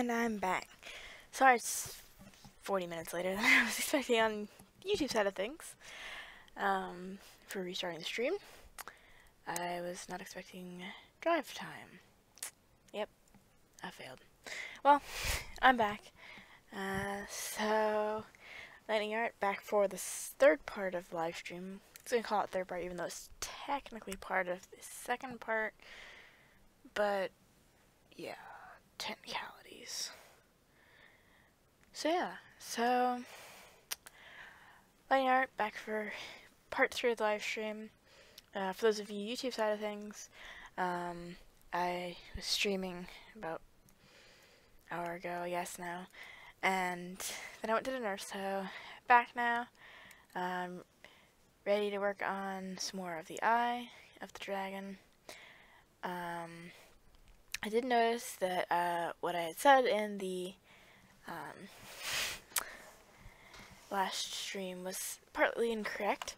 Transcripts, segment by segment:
And I'm back. Sorry it's 40 minutes later than I was expecting on YouTube side of things. For restarting the stream. I was not expecting drive time. Yep, I failed. Well, I'm back. So, Lightning Art back for the third part of the live stream. I'm going to call it third part even though it's technically part of the second part. But, yeah, technicalities. So Lightning Art back for part 3 of the live stream. For those of you YouTube side of things, I was streaming about an hour ago, I guess now, and then I went to dinner, so back now. Ready to work on some more of the eye of the dragon. I did notice that what I had said in the last stream was partly incorrect.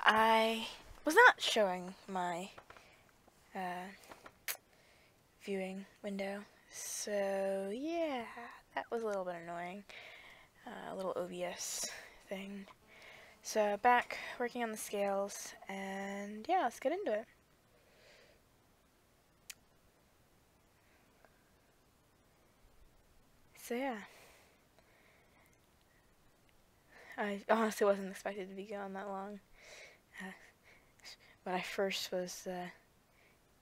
I was not showing my viewing window, so yeah, that was a little bit annoying. A little OBS thing. So back working on the scales, and yeah, let's get into it. So yeah, I honestly wasn't expected to be gone that long. When I first was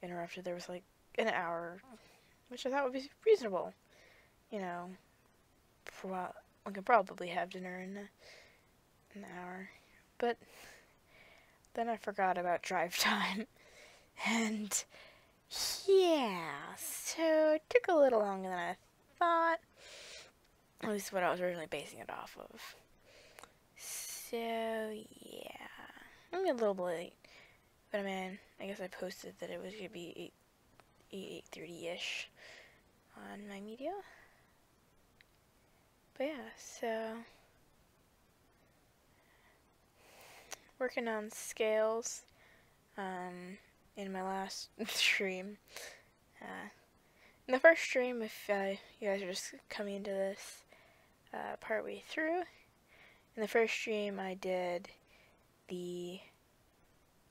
interrupted, there was like an hour, which I thought would be reasonable. You know, I could probably have dinner in an hour, but then I forgot about drive time, and yeah, so it took a little longer than I thought, at least what I was originally basing it off of. So yeah, I'm a little bit late, but I mean, I guess I posted that it was gonna be 8:30ish on my media. But yeah, so working on scales in my last stream. In the first stream, if you guys are just coming into this partway through, in the first stream I did the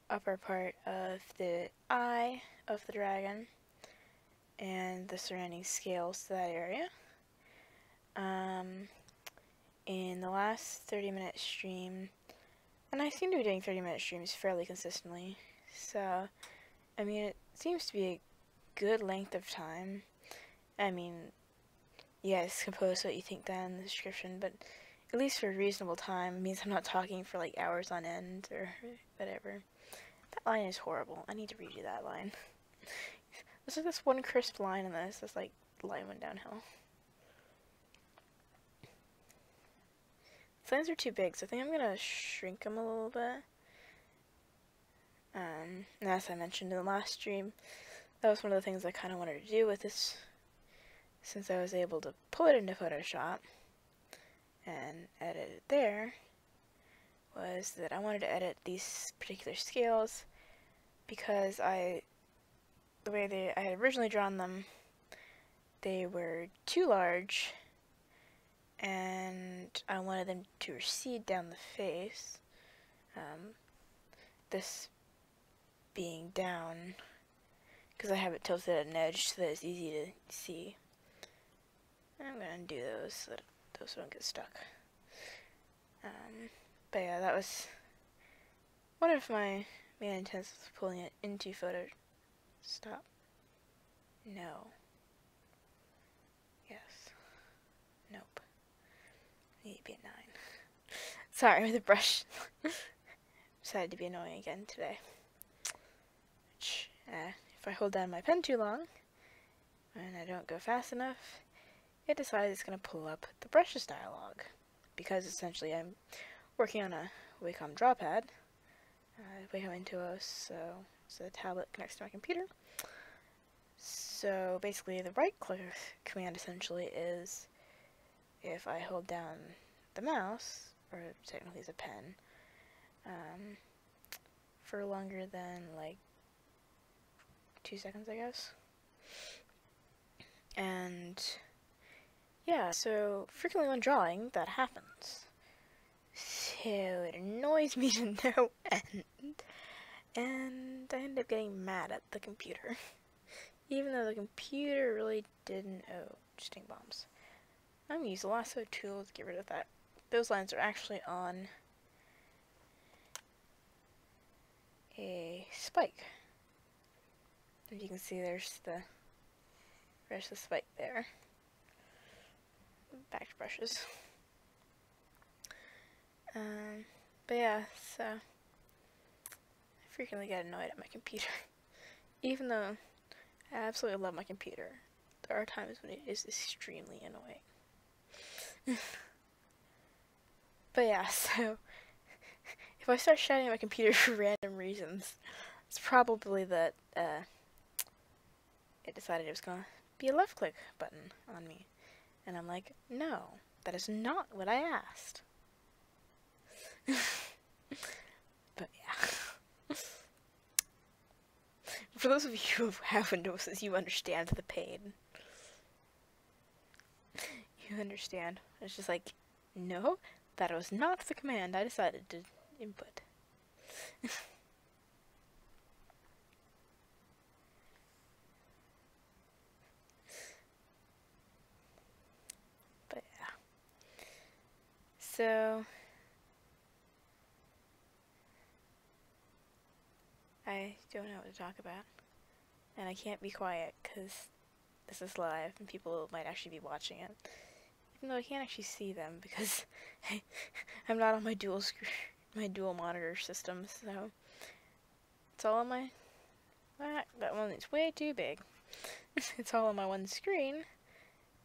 upper part of the eye of the dragon and the surrounding scales to that area. In the last 30-minute stream, and I seem to be doing 30-minute streams fairly consistently, so I mean, it seems to be a good length of time. I mean, you guys can post what you think down in the description, but at least for a reasonable time means I'm not talking for like hours on end or whatever. That line is horrible. I need to redo that line. There's like this one crisp line in this. This like line went downhill. The lines are too big, so I think I'm gonna shrink them a little bit. And as I mentioned in the last stream, that was one of the things I kind of wanted to do with this, since I was able to pull it into Photoshop and edit it there, was that I wanted to edit these particular scales because the way I had originally drawn them, they were too large and I wanted them to recede down the face. This being down because I have it tilted at an edge so that it's easy to see. I'm gonna undo those so that those don't get stuck. But yeah, that was one of my main intents of pulling it into Photoshop. Stop. No. Yes. Nope. Need to be a 9. Sorry, the brush decided to be annoying again today. Which, if I hold down my pen too long, and I don't go fast enough, it decides it's going to pull up the brushes dialog. Because essentially I'm working on a Wacom drawpad, Wacom Intuos, so the tablet connects to my computer. So basically the right click command essentially is if I hold down the mouse, or technically it's a pen, for longer than like 2 seconds, I guess, and yeah, so frequently when drawing, that happens. So it annoys me to no end. And I end up getting mad at the computer. Even though the computer really didn't. Oh, stink bombs. I'm gonna use the lasso tool to get rid of that. Those lines are actually on a spike. As you can see, there's the rest of the spike there. Back to brushes. But yeah, so I frequently get annoyed at my computer. Even though I absolutely love my computer, there are times when it is extremely annoying. But yeah, so if I start shouting at my computer for random reasons, it's probably that it decided it was gonna be a left click button on me. And I'm like, no, that is not what I asked. But yeah. For those of you who have Windows, you understand the pain. You understand. It's just like, no, that was not the command I decided to input. But yeah. So I don't know what to talk about. And I can't be quiet because this is live and people might actually be watching it. Even though I can't actually see them because I'm not on my dual monitor system, so it's all on my that one is way too big. It's all on my one screen,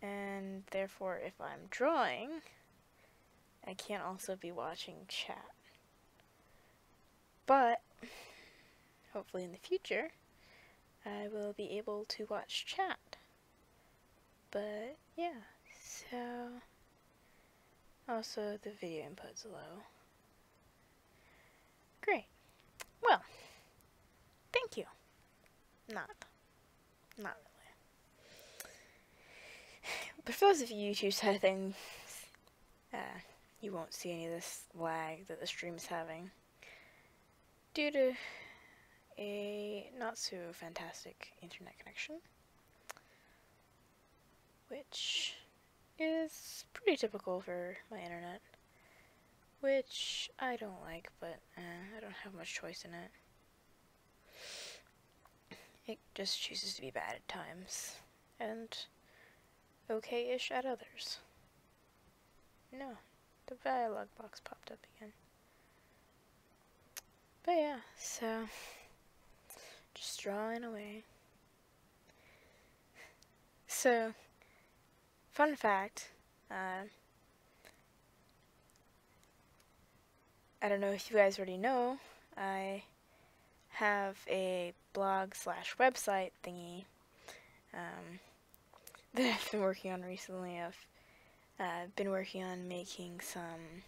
and therefore if I'm drawing, I can't also be watching chat. But hopefully in the future, I will be able to watch chat. But yeah, so also the video input's low. Great. Well, thank you. Not really. But for those of you YouTube side of things, you won't see any of this lag that the stream is having due to a not so fantastic internet connection, which is pretty typical for my internet, which I don't like, but I don't have much choice in it. It just chooses to be bad at times, and okay-ish at others. No, the dialog box popped up again. But yeah, so just drawing away. So, fun fact, I don't know if you guys already know, I have a blog/website thingy that I've been working on recently. I've been working on making some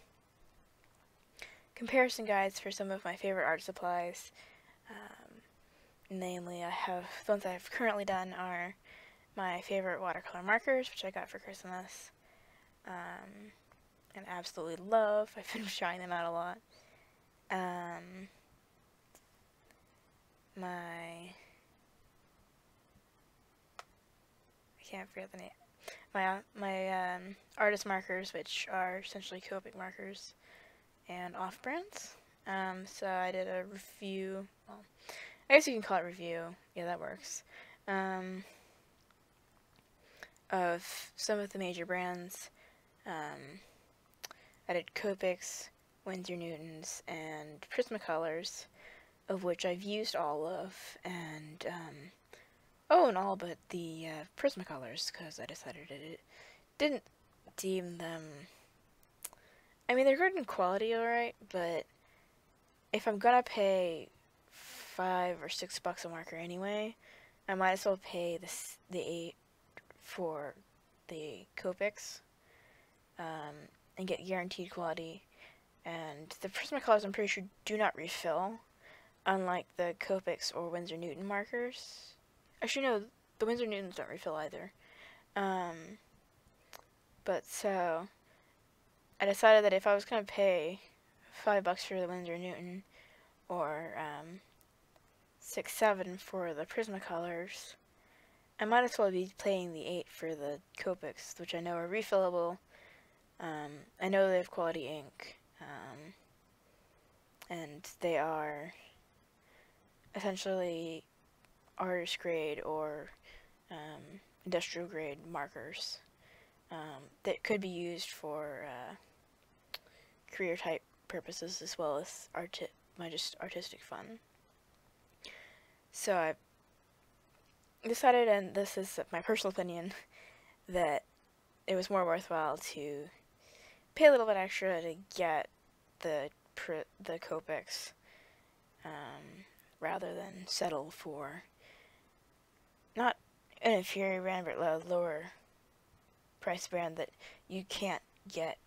comparison guides for some of my favorite art supplies. Namely, I have the ones I've currently done are my favorite watercolor markers, which I got for Christmas, and absolutely love. I've been trying them out a lot. I can't forget the name. My artist markers, which are essentially Copic markers and off-brands. So I did a review. Well, I guess you can call it review. Yeah, that works. Of some of the major brands. I did Copics, Winsor Newtons, and Prismacolors, of which I've used all of, and and all but the Prismacolors, because I decided it didn't deem them. I mean, they're good in quality, alright, but if I'm gonna pay $5 or $6 a marker anyway, I might as well pay the $8 for the Copics, and get guaranteed quality. And the Prismacolors, I'm pretty sure, do not refill, unlike the Copics or Winsor Newton markers. Actually, no, the Winsor Newtons don't refill either. But so I decided that if I was gonna pay $5 for the Winsor Newton or 6-7 for the Prismacolors, I might as well be paying the 8 for the Copics, which I know are refillable. I know they have quality ink, and they are essentially artist grade or industrial grade markers that could be used for career type purposes as well as just artistic fun. So I decided, and this is my personal opinion, that it was more worthwhile to pay a little bit extra to get the Copics rather than settle for not an inferior brand but a lower price brand that you can't get.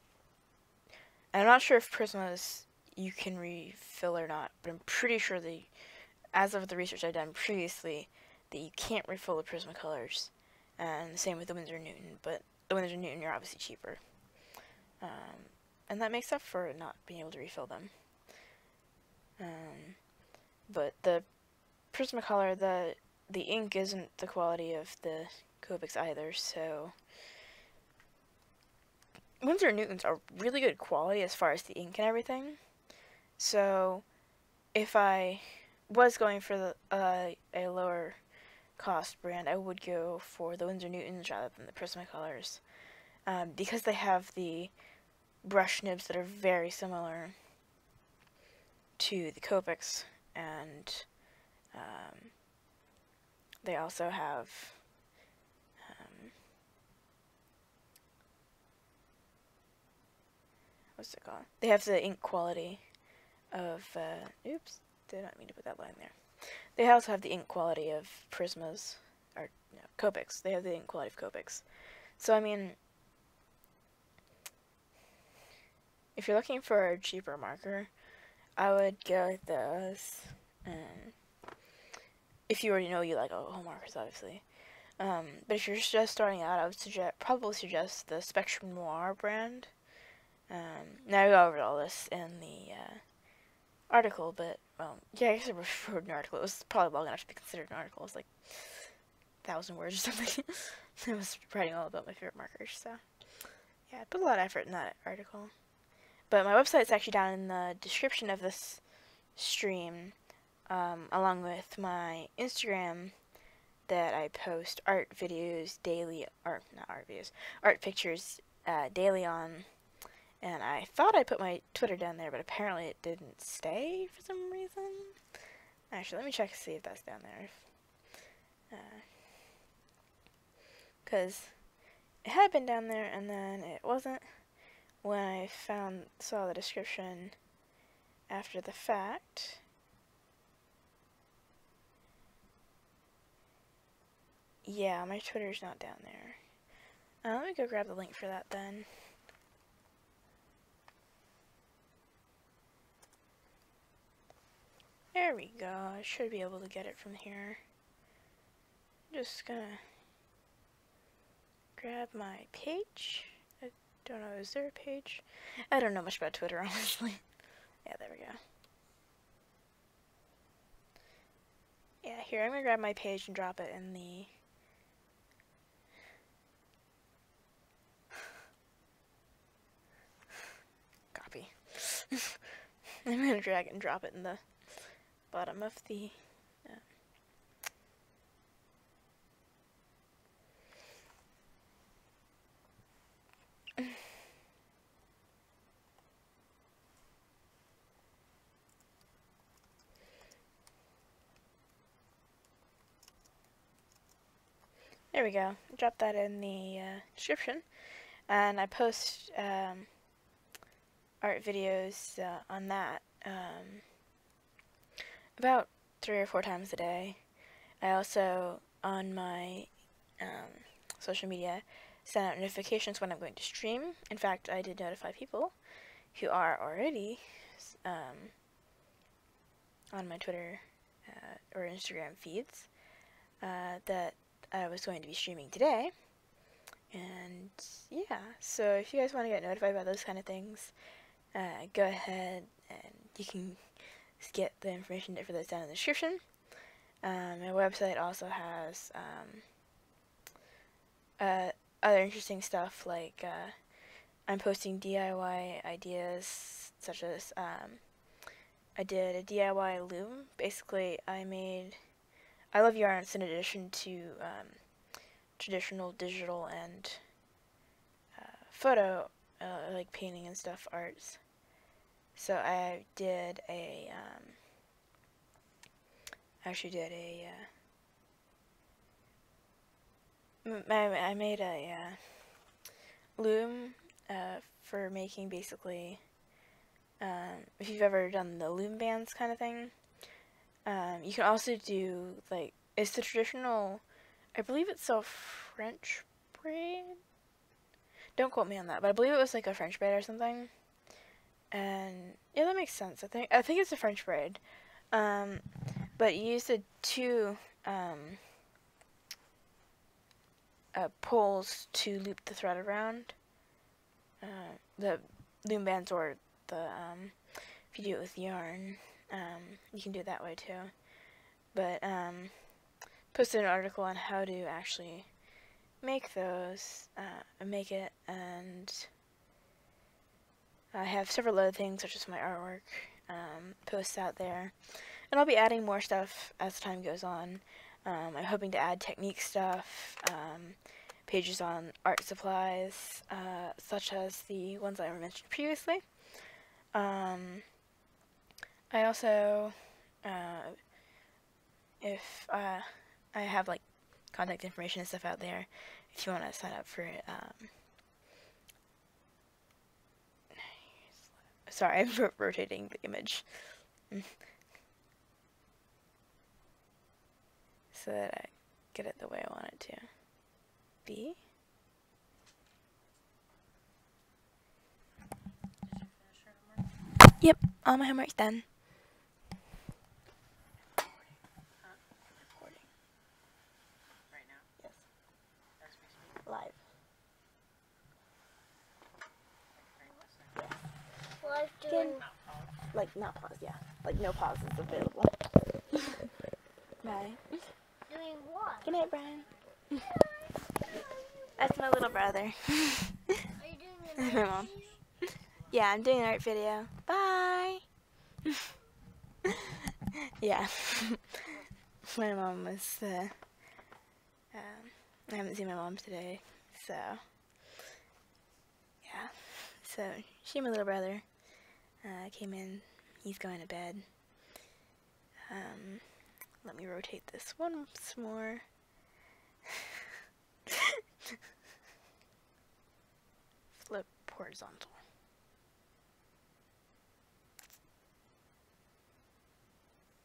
And I'm not sure if Prismas you can refill or not, but I'm pretty sure that, as of the research I've done previously, that you can't refill the Prismacolors. And the same with the Winsor Newton, but the Winsor Newton are obviously cheaper. And that makes up for not being able to refill them. But the Prismacolor, the ink isn't the quality of the Copics either, so Winsor Newtons are really good quality as far as the ink and everything. So if I was going for a lower cost brand, I would go for the Winsor Newtons rather than the Prismacolors, because they have the brush nibs that are very similar to the Copics, and they also have what's it called? They have the ink quality of oops, did not mean to put that line there. They also have the ink quality of Prismas, or no, Copics. They have the ink quality of Copics. So I mean, if you're looking for a cheaper marker, I would go with those. If you already know you like home markers, obviously. But if you're just starting out, I would probably suggest the Spectrum Noir brand. Now I go over all this in the article, but well, yeah, I guess I wrote an article. It was probably long enough to be considered an article. It was like 1,000 words or something. I was writing all about my favorite markers, so yeah, I put a lot of effort in that article. But my website's actually down in the description of this stream, along with my Instagram, that I post art videos daily, art pictures daily on. And I thought I put my Twitter down there, but apparently it didn't stay for some reason. Actually, let me check to see if that's down there. Because it had been down there, and then it wasn't when I saw the description after the fact. Yeah, my Twitter's not down there. Let me go grab the link for that then. There we go. I should be able to get it from here. I'm just gonna grab my page. I don't know, is there a page? I don't know much about Twitter, honestly. Yeah, there we go. Yeah, here, I'm gonna grab my page and drop it in the... copy. I'm gonna drag it and drop it in the bottom of the... There we go. Drop that in the description. And I post art videos on that about 3 or 4 times a day. I also, on my social media, send out notifications when I'm going to stream. In fact, I did notify people who are already on my Twitter or Instagram feeds that I was going to be streaming today, And yeah, so if you guys want to get notified about those kind of things, go ahead and you can get the information for those down in the description. My website also has other interesting stuff, like I'm posting DIY ideas, such as I did a DIY loom. Basically, I love yarn. It's in addition to traditional digital and photo, like painting and stuff, arts. So I did a, I made a loom for making basically, if you've ever done the loom bands kind of thing. You can also do, like, it's the traditional, I believe it's a French braid? Don't quote me on that, but I believe it was like a French braid or something. And yeah, that makes sense. I think it's a French braid. But you use the two poles to loop the thread around. The loom bands, or the if you do it with yarn, you can do it that way too. But posted an article on how to actually make those, and I have several other things, such as my artwork posts out there, and I'll be adding more stuff as time goes on. I'm hoping to add technique stuff, pages on art supplies, such as the ones I mentioned previously. I also, if I have like contact information and stuff out there, if you want to sign up for it. Sorry, I'm rotating the image so that I get it the way I want it to be. Yep, all my homework's done. Recording. Right now? Yes. As we speak? Live. Like, Live doing. not pause. Like, not pause, yeah. Like, no pauses available. Bye. Doing what? Good night, Brian. That's my little brother. Are you doing an My mom. Yeah, I'm doing an art video. Bye. Yeah. My mom was, I haven't seen my mom today, so, yeah. So, she and my little brother came in. He's going to bed. Let me rotate this once more. Flip horizontal.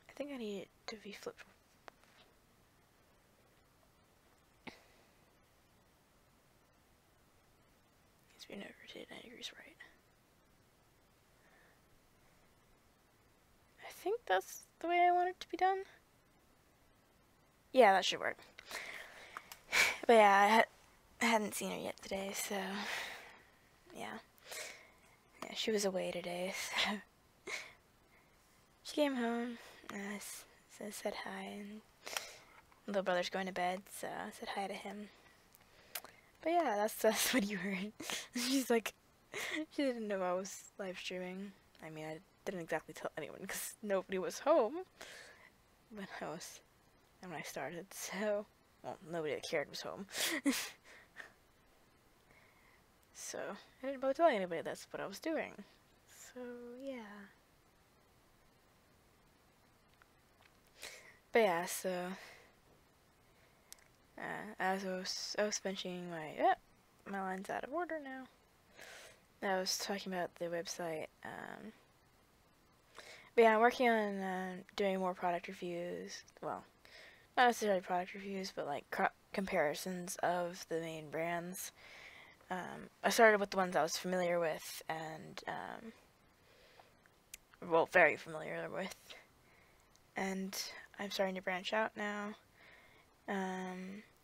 I think I need it to be flipped. Needs to be rotated 90 degrees right. I think that's the way I want it to be done. Yeah, that should work. But yeah, I hadn't seen her yet today, so yeah. Yeah, she was away today, so she came home, said hi, and little brother's going to bed, so I said hi to him. But yeah, that's what you heard. She's like, she didn't know I was live streaming. I mean, I didn't exactly tell anyone because nobody was home when I started, so, well, nobody that cared was home. So, I didn't bother telling anybody that's what I was doing. So, yeah. But yeah, so, as I was finishing my line's out of order now. I was talking about the website, but yeah, I'm working on doing more product reviews. Well, not necessarily product reviews, but like comparisons of the main brands. I started with the ones I was familiar with and, well, very familiar with. And I'm starting to branch out now. I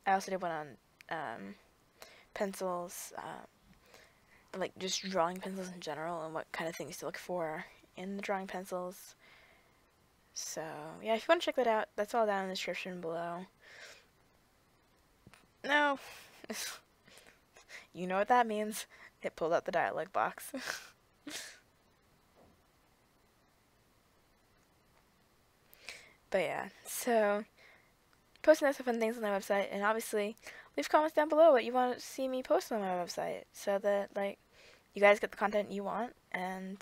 also did one on pencils, like just drawing pencils in general, and what kind of things to look for in the drawing pencils. So, yeah, if you want to check that out, that's all down in the description below. No. You know what that means. It pulled out the dialog box. But yeah, so posting those fun things on my website, and obviously leave comments down below what you want to see me post on my website, so that like you guys get the content you want, and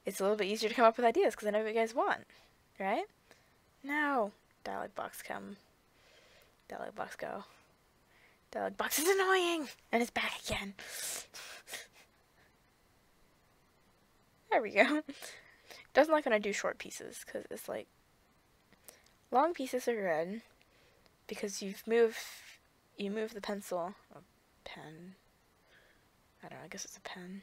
it's a little bit easier to come up with ideas because I know what you guys want, right? No, dialog box come, dialog box go. Dialog box is annoying, and it's back again. There we go. Doesn't like when I do short pieces because it's like long pieces are good because you move the pencil or pen. I don't know. I guess it's a pen.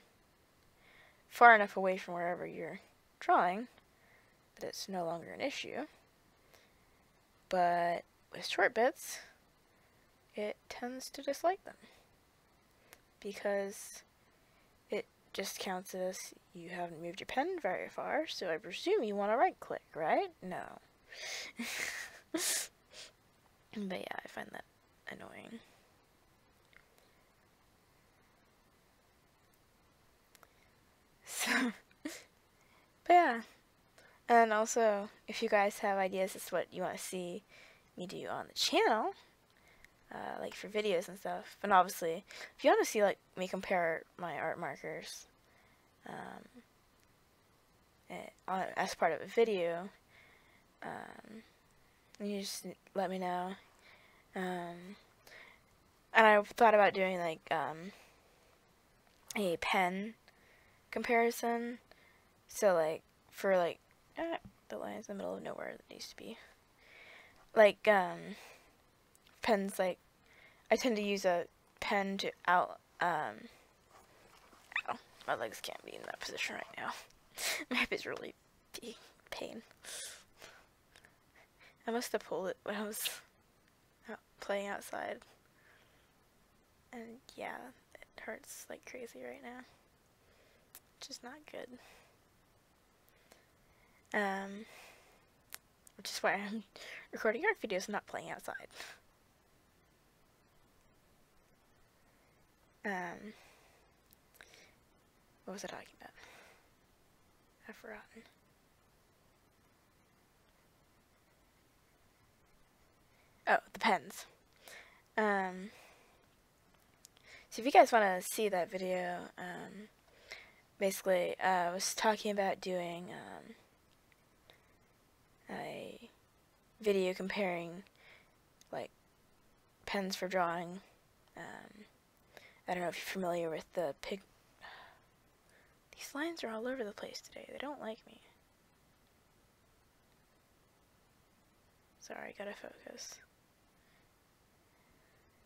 Far enough away from wherever you're drawing that it's no longer an issue. But with short bits, it tends to dislike them because it just counts as you haven't moved your pen very far, so I presume you want to right click, right? No. But yeah, I find that annoying. So, but yeah. And also, if you guys have ideas as to what you want to see me do on the channel, like for videos and stuff, and obviously, if you want to see like me compare my art markers, as part of a video, you just let me know. And I thought about doing like a pen comparison. So like for like the line's in the middle of nowhere that needs to be. Like pens, like I tend to use a pen to ow, my legs can't be in that position right now. My hip is really pain. I must have pulled it when I was playing outside. And yeah, it hurts like crazy right now. Which is not good. Which is why I'm recording art videos and not playing outside. What was I talking about? I've forgotten. Oh, the pens. So if you guys want to see that video, basically, I was talking about doing a video comparing, like, pens for drawing. I don't know if you're familiar with the pig. These lines are all over the place today. They don't like me. Sorry, gotta focus.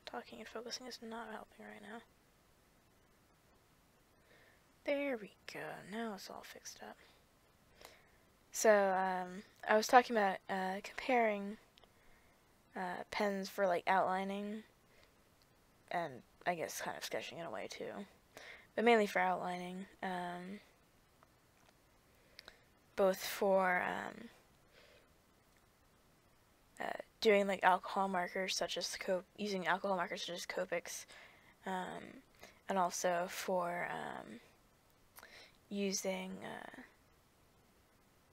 Talking and focusing is not helping right now. There we go. Now it's all fixed up. So, I was talking about comparing pens for like outlining, and I guess kind of sketching in a way too, but mainly for outlining. Both for doing like alcohol markers such as using alcohol markers such as Copics, and also for using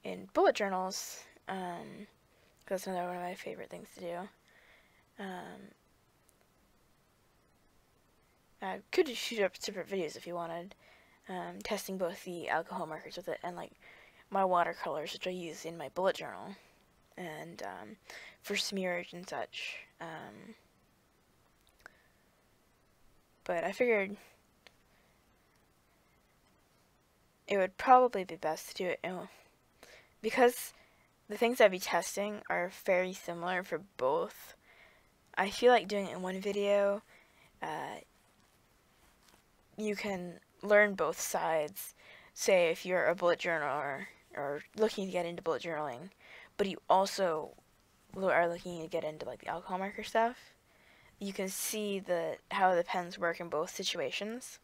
in bullet journals, because that's another one of my favorite things to do. I could shoot up separate videos if you wanted, testing both the alcohol markers with it and like my watercolors, which I use in my bullet journal, and for smearage and such. But I figured it would probably be best to do it because the things I'd be testing are very similar for both. I feel like doing it in one video, you can learn both sides. Say if you're a bullet journaler or looking to get into bullet journaling, but you also are looking to get into like the alcohol marker stuff, you can see how the pens work in both situations.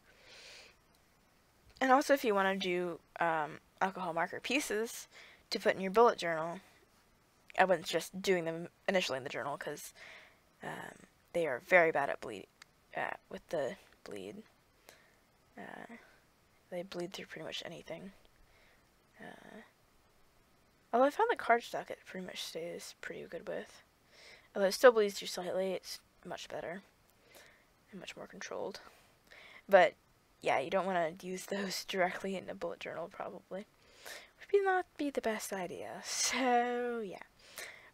And also, if you want to do alcohol marker pieces to put in your bullet journal, I wasn't just doing them initially in the journal because they are very bad at with the bleed. They bleed through pretty much anything. Although I found the cardstock it pretty much stays pretty good with. Although it still bleeds through slightly, it's much better and much more controlled. But yeah, you don't want to use those directly in a bullet journal probably. Would not be the best idea. So yeah.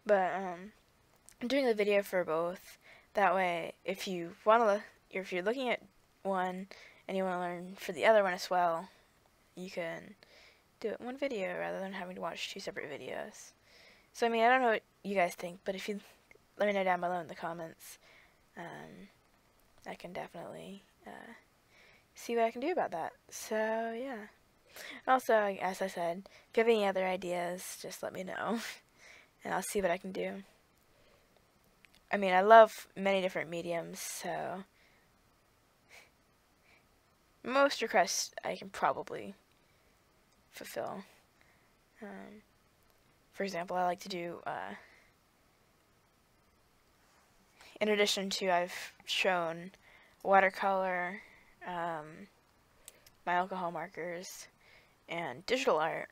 But I'm doing a video for both. That way, if you're looking at one and you want to learn for the other one as well, you can do it in one video rather than having to watch 2 separate videos. So I mean, I don't know what you guys think, but if you let me know down below in the comments, I can definitely see what I can do about that. So yeah. Also, as I said, if you have any other ideas, just let me know, and I'll see what I can do. I mean, I love many different mediums, so most requests I can probably fulfill. For example, I like to do, in addition to I've shown watercolor, my alcohol markers, and digital art,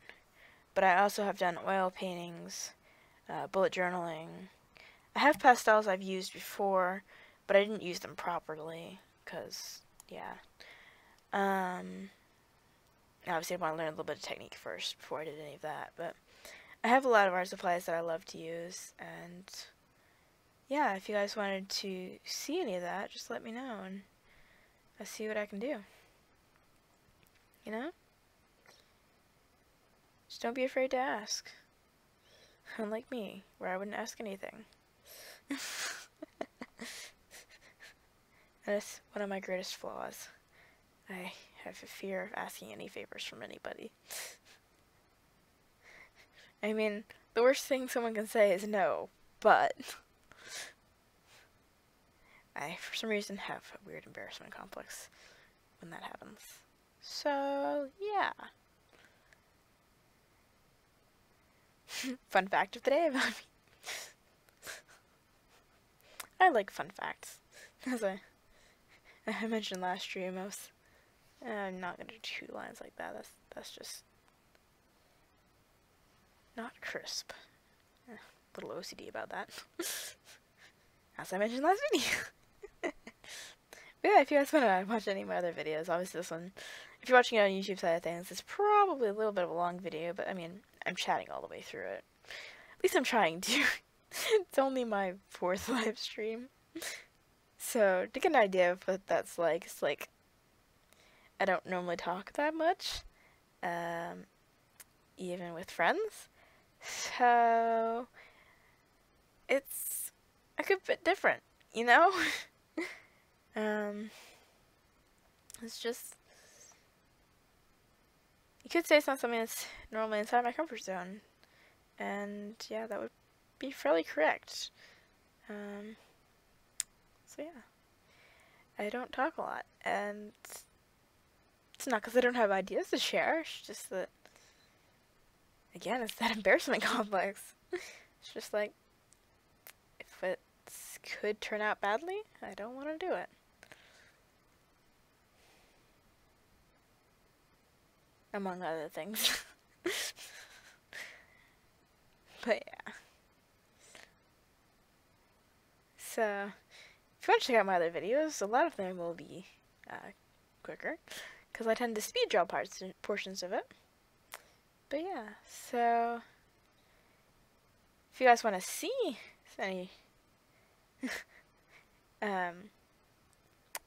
but I also have done oil paintings, bullet journaling. I have pastels I've used before, but I didn't use them properly, because, yeah. Obviously I want to learn a little bit of technique first before I did any of that, but I have a lot of art supplies that I love to use, and yeah, if you guys wanted to see any of that, just let me know, and I'll see what I can do. You know? Just don't be afraid to ask. Unlike me, where I wouldn't ask anything. That's one of my greatest flaws. I have a fear of asking any favors from anybody. I mean, the worst thing someone can say is no, but I, for some reason, have a weird embarrassment complex when that happens. So, yeah. Fun fact of the day about me. I like fun facts. As I mentioned last stream, I'm not gonna do 2 lines like that. That's just not crisp. A little OCD about that. As I mentioned last video. But yeah, if you guys want to watch any of my other videos, obviously this one, if you're watching it on YouTube side of things, it's probably a little bit of a long video, but I mean, I'm chatting all the way through it. At least I'm trying to. It's only my 4th live stream. So, to get an idea of what that's like, it's like, I don't normally talk that much, even with friends. So, it's a good bit different, you know? It's just, you could say it's not something that's normally inside my comfort zone, and yeah, that would be fairly correct. So yeah, I don't talk a lot, and it's not because I don't have ideas to share, it's just that, again, it's that embarrassment complex. It's just like, if it could turn out badly, I don't want to do it. Among other things. But yeah. So, if you want to check out my other videos, a lot of them will be quicker, because I tend to speed draw portions of it. But yeah, so if you guys want to see any, I've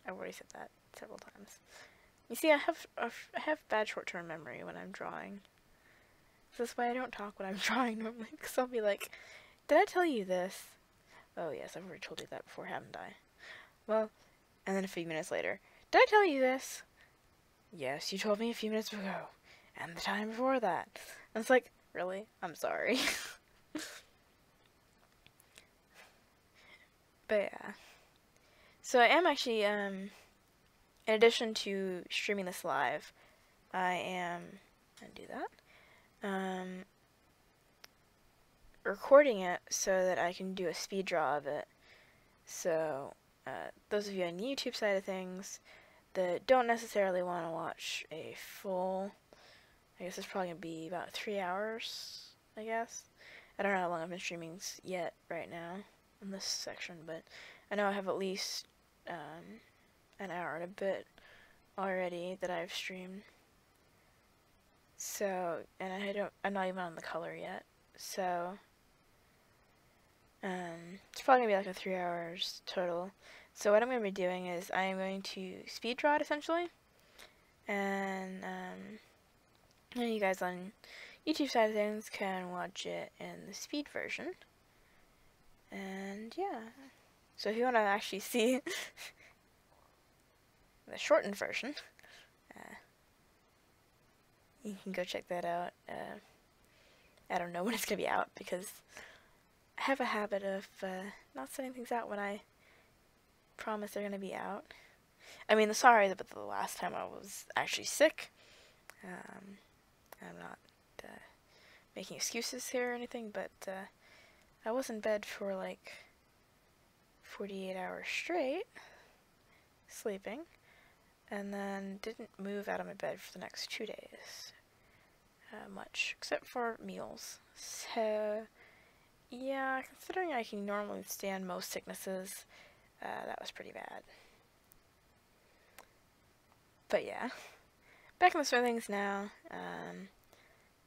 already said that several times. You see, I have bad short-term memory when I'm drawing. So that's why I don't talk when I'm drawing normally, because I'll be like, did I tell you this? Oh yes, I've already told you that before, haven't I? Well, and then a few minutes later, did I tell you this? Yes, you told me a few minutes ago, and the time before that. And it's like, really? I'm sorry. But yeah. So I am actually, in addition to streaming this live, I am gonna do that. Recording it so that I can do a speed draw of it. So, those of you on the YouTube side of things that don't necessarily want to watch a full, I guess it's probably going to be about 3 hours, I guess. I don't know how long I've been streaming yet right now in this section, but I know I have at least an hour and a bit already that I've streamed. So, and I'm not even on the color yet. So, it's probably going to be like a 3 hours total. So what I'm going to be doing is I am going to speed draw it essentially. And you guys on YouTube side of things can watch it in the speed version. And yeah. So if you want to actually see the shortened version, you can go check that out. I don't know when it's going to be out because I have a habit of not sending things out when I promise they're going to be out. I mean, sorry, but the last time I was actually sick. I'm not making excuses here or anything, but I was in bed for like 48 hours straight, sleeping, and then didn't move out of my bed for the next 2 days. Much, except for meals. So, yeah, considering I can normally withstand most sicknesses, that was pretty bad. But yeah, back in the swing of things now.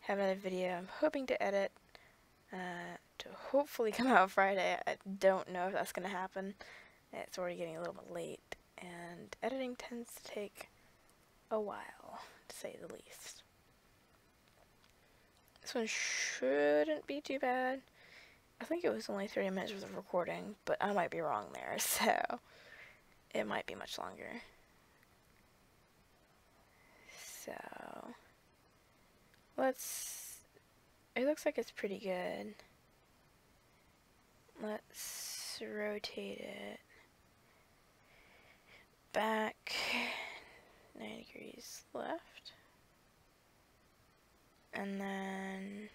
Have another video I'm hoping to edit to hopefully come out Friday. I don't know if that's going to happen. It's already getting a little bit late, and editing tends to take a while, to say the least. This one shouldn't be too bad. I think it was only 30 minutes worth of recording, but I might be wrong there, so it might be much longer. So, it looks like it's pretty good. Let's rotate it back 90 degrees left. And then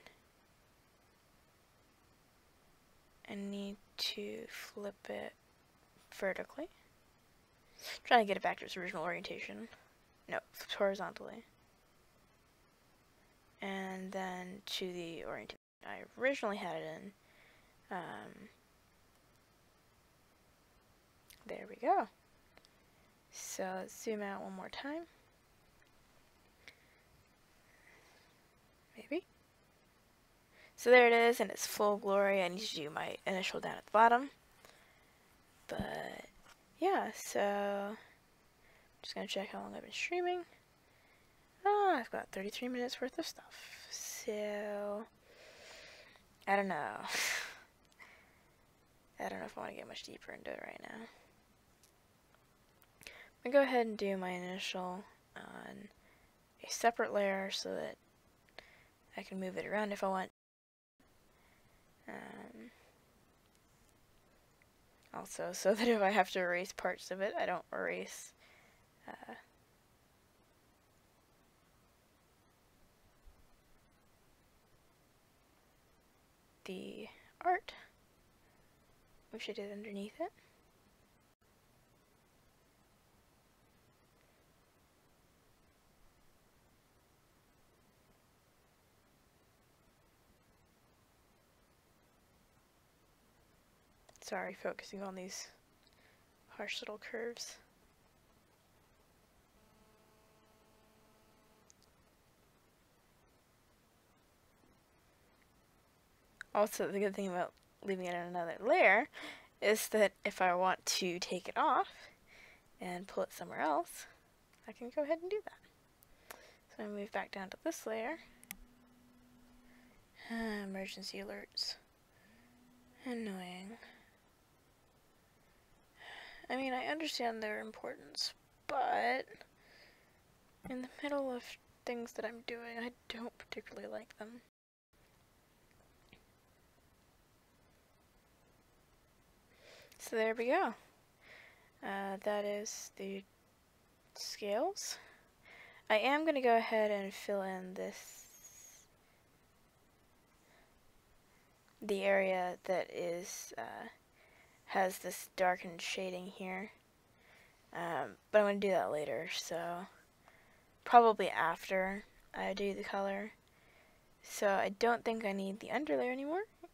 I need to flip it vertically. Trying to get it back to its original orientation. No, flipped horizontally. And then to the orientation I originally had it in. There we go. So let's zoom out one more time. Maybe. So there it is in its full glory. I need to do my initial down at the bottom. But yeah, so I'm just gonna check how long I've been streaming. I've got 33 minutes worth of stuff. So I don't know. I don't know if I want to get much deeper into it right now. I'm going to go ahead and do my initial on a separate layer so that I can move it around if I want. Also, so that if I have to erase parts of it, I don't erase the art, which I did underneath it. Sorry, focusing on these harsh little curves. Also, the good thing about leaving it in another layer is that if I want to take it off and pull it somewhere else, I can go ahead and do that. So I move back down to this layer. Emergency alerts. Annoying. I mean, I understand their importance, but in the middle of things that I'm doing, I don't particularly like them. So there we go. That is the scales. I am going to go ahead and fill in the area that is, has this darkened shading here. But I'm going to do that later, so probably after I do the color. So I don't think I need the underlayer anymore. I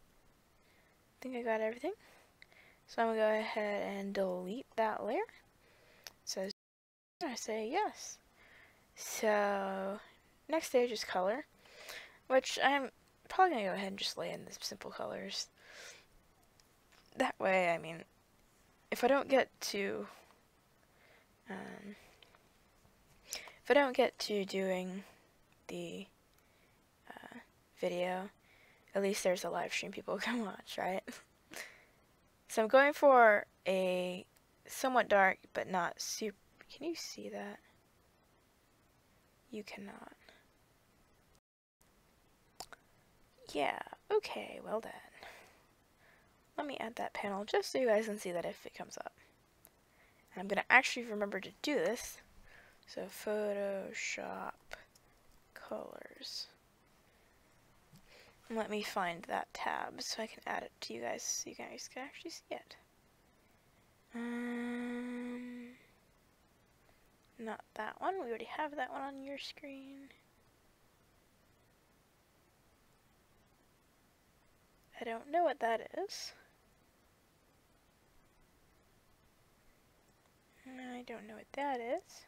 think I got everything. So I'm going to go ahead and delete that layer. So I say yes. So next stage is color, which I'm probably going to go ahead and just lay in the simple colors. That way, I mean, if I don't get to doing the video, at least there's a live stream people can watch, right? So I'm going for a somewhat dark, but not super. Can you see that? You cannot. Yeah, okay, well done. Let me add that panel just so you guys can see that if it comes up. And I'm going to actually remember to do this. So Photoshop colors. And let me find that tab so I can add it to you guys so you guys can actually see it. Not that one. We already have that one on your screen. I don't know what that is. I don't know what that is.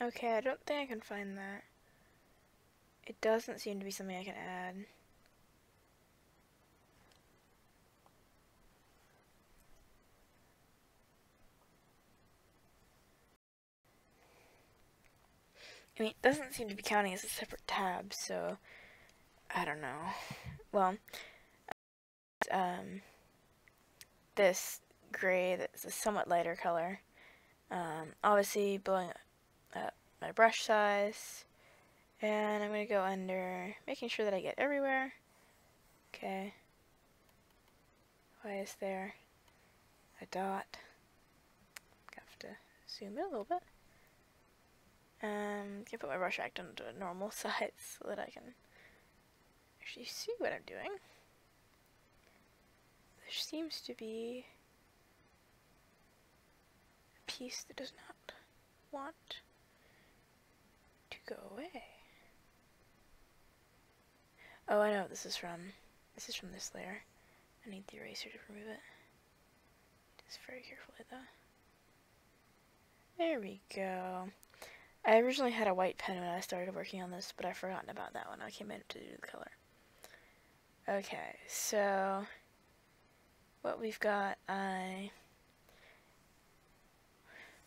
Okay, I don't think I can find that. It doesn't seem to be something I can add. I mean, it doesn't seem to be counting as a separate tab, so I don't know. Well, this gray that's a somewhat lighter color. Obviously blowing up my brush size, and I'm going to go under, making sure that I get everywhere. Okay. Why is there a dot? Have to zoom in a little bit. Can put my brush back down to a normal size so that I can actually see what I'm doing. There seems to be a piece that does not want to go away. Oh, I know what this is from. This is from this layer. I need the eraser to remove it. Just very carefully though. There we go. I originally had a white pen when I started working on this, but I've forgotten about that when I came in to do the color. Okay, so what we've got,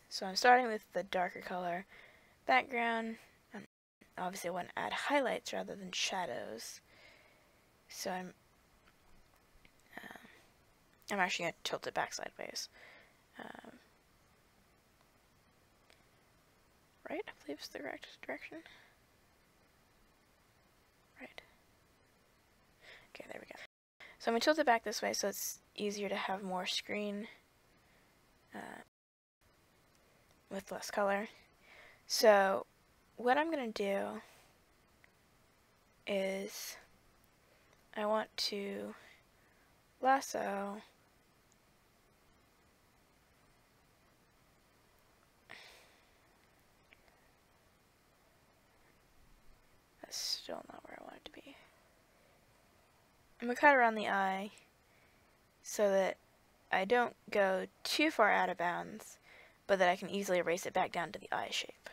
so I'm starting with the darker color background. Obviously I want to add highlights rather than shadows. So I'm actually going to tilt it back sideways. Right? I believe it's the correct direction. Right. Okay, there we go. So I'm going to tilt it back this way so it's easier to have more screen with less color. So what I'm going to do is I want to lasso that's still not where I want it to be. I'm going to cut around the eye so that I don't go too far out of bounds, but that I can easily erase it back down to the eye shape.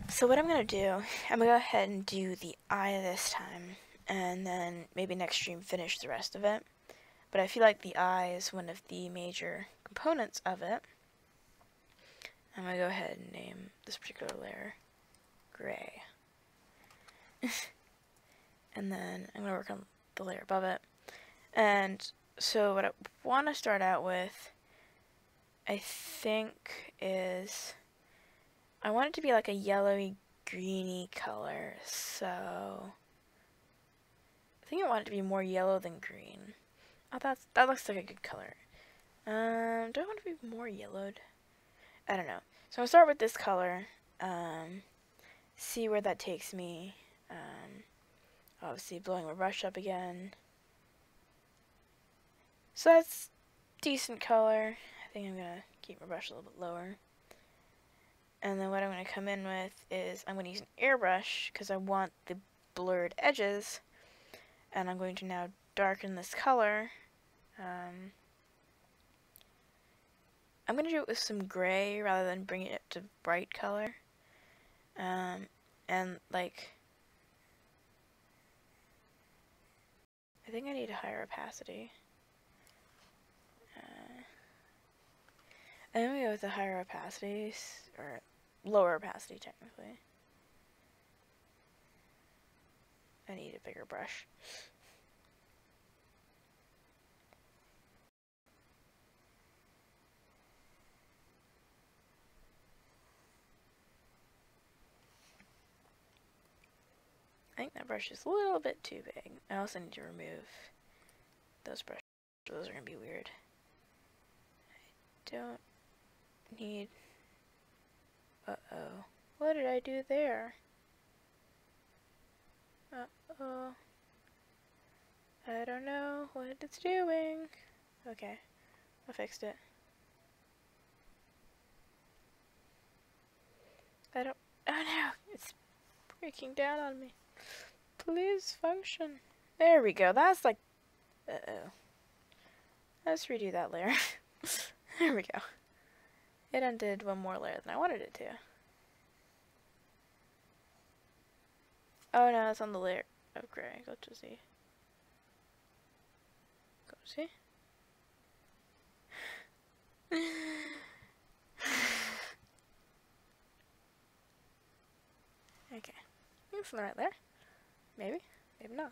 So what I'm going to do, I'm going to go ahead and do the eye this time, and then maybe next stream finish the rest of it. But I feel like the eye is one of the major components of it. I'm going to go ahead and name this particular layer gray. And then I'm going to work on the layer above it. And so what I want to start out with I think is, I want it to be like a yellowy greeny color, so I think I want it to be more yellow than green. Oh, that looks like a good color. Do I want to be more yellowed? I don't know. So I'm gonna start with this color. See where that takes me. Obviously blowing my brush up again. So that's decent color. I think I'm gonna keep my brush a little bit lower. And then what I'm gonna come in with is I'm gonna use an airbrush because I want the blurred edges. And I'm going to now darken this color. I'm going to do it with some gray rather than bring it to bright color. And like, I think I need a higher opacity. I'm going to go with a higher opacity, or lower opacity technically. I need a bigger brush. I think that brush is a little bit too big. I also need to remove those brushes. Those are going to be weird. I don't need... Uh-oh. What did I do there? Uh-oh. I don't know what it's doing. Okay. I fixed it. I don't... Oh no! It's breaking down on me. Please function. There we go. That's like... Uh-oh. Let's redo that layer. There we go. It undid one more layer than I wanted it to. Oh no, it's on the layer of gray. Go to see. Go to see. Okay. It's on the right layer. Maybe. Maybe not.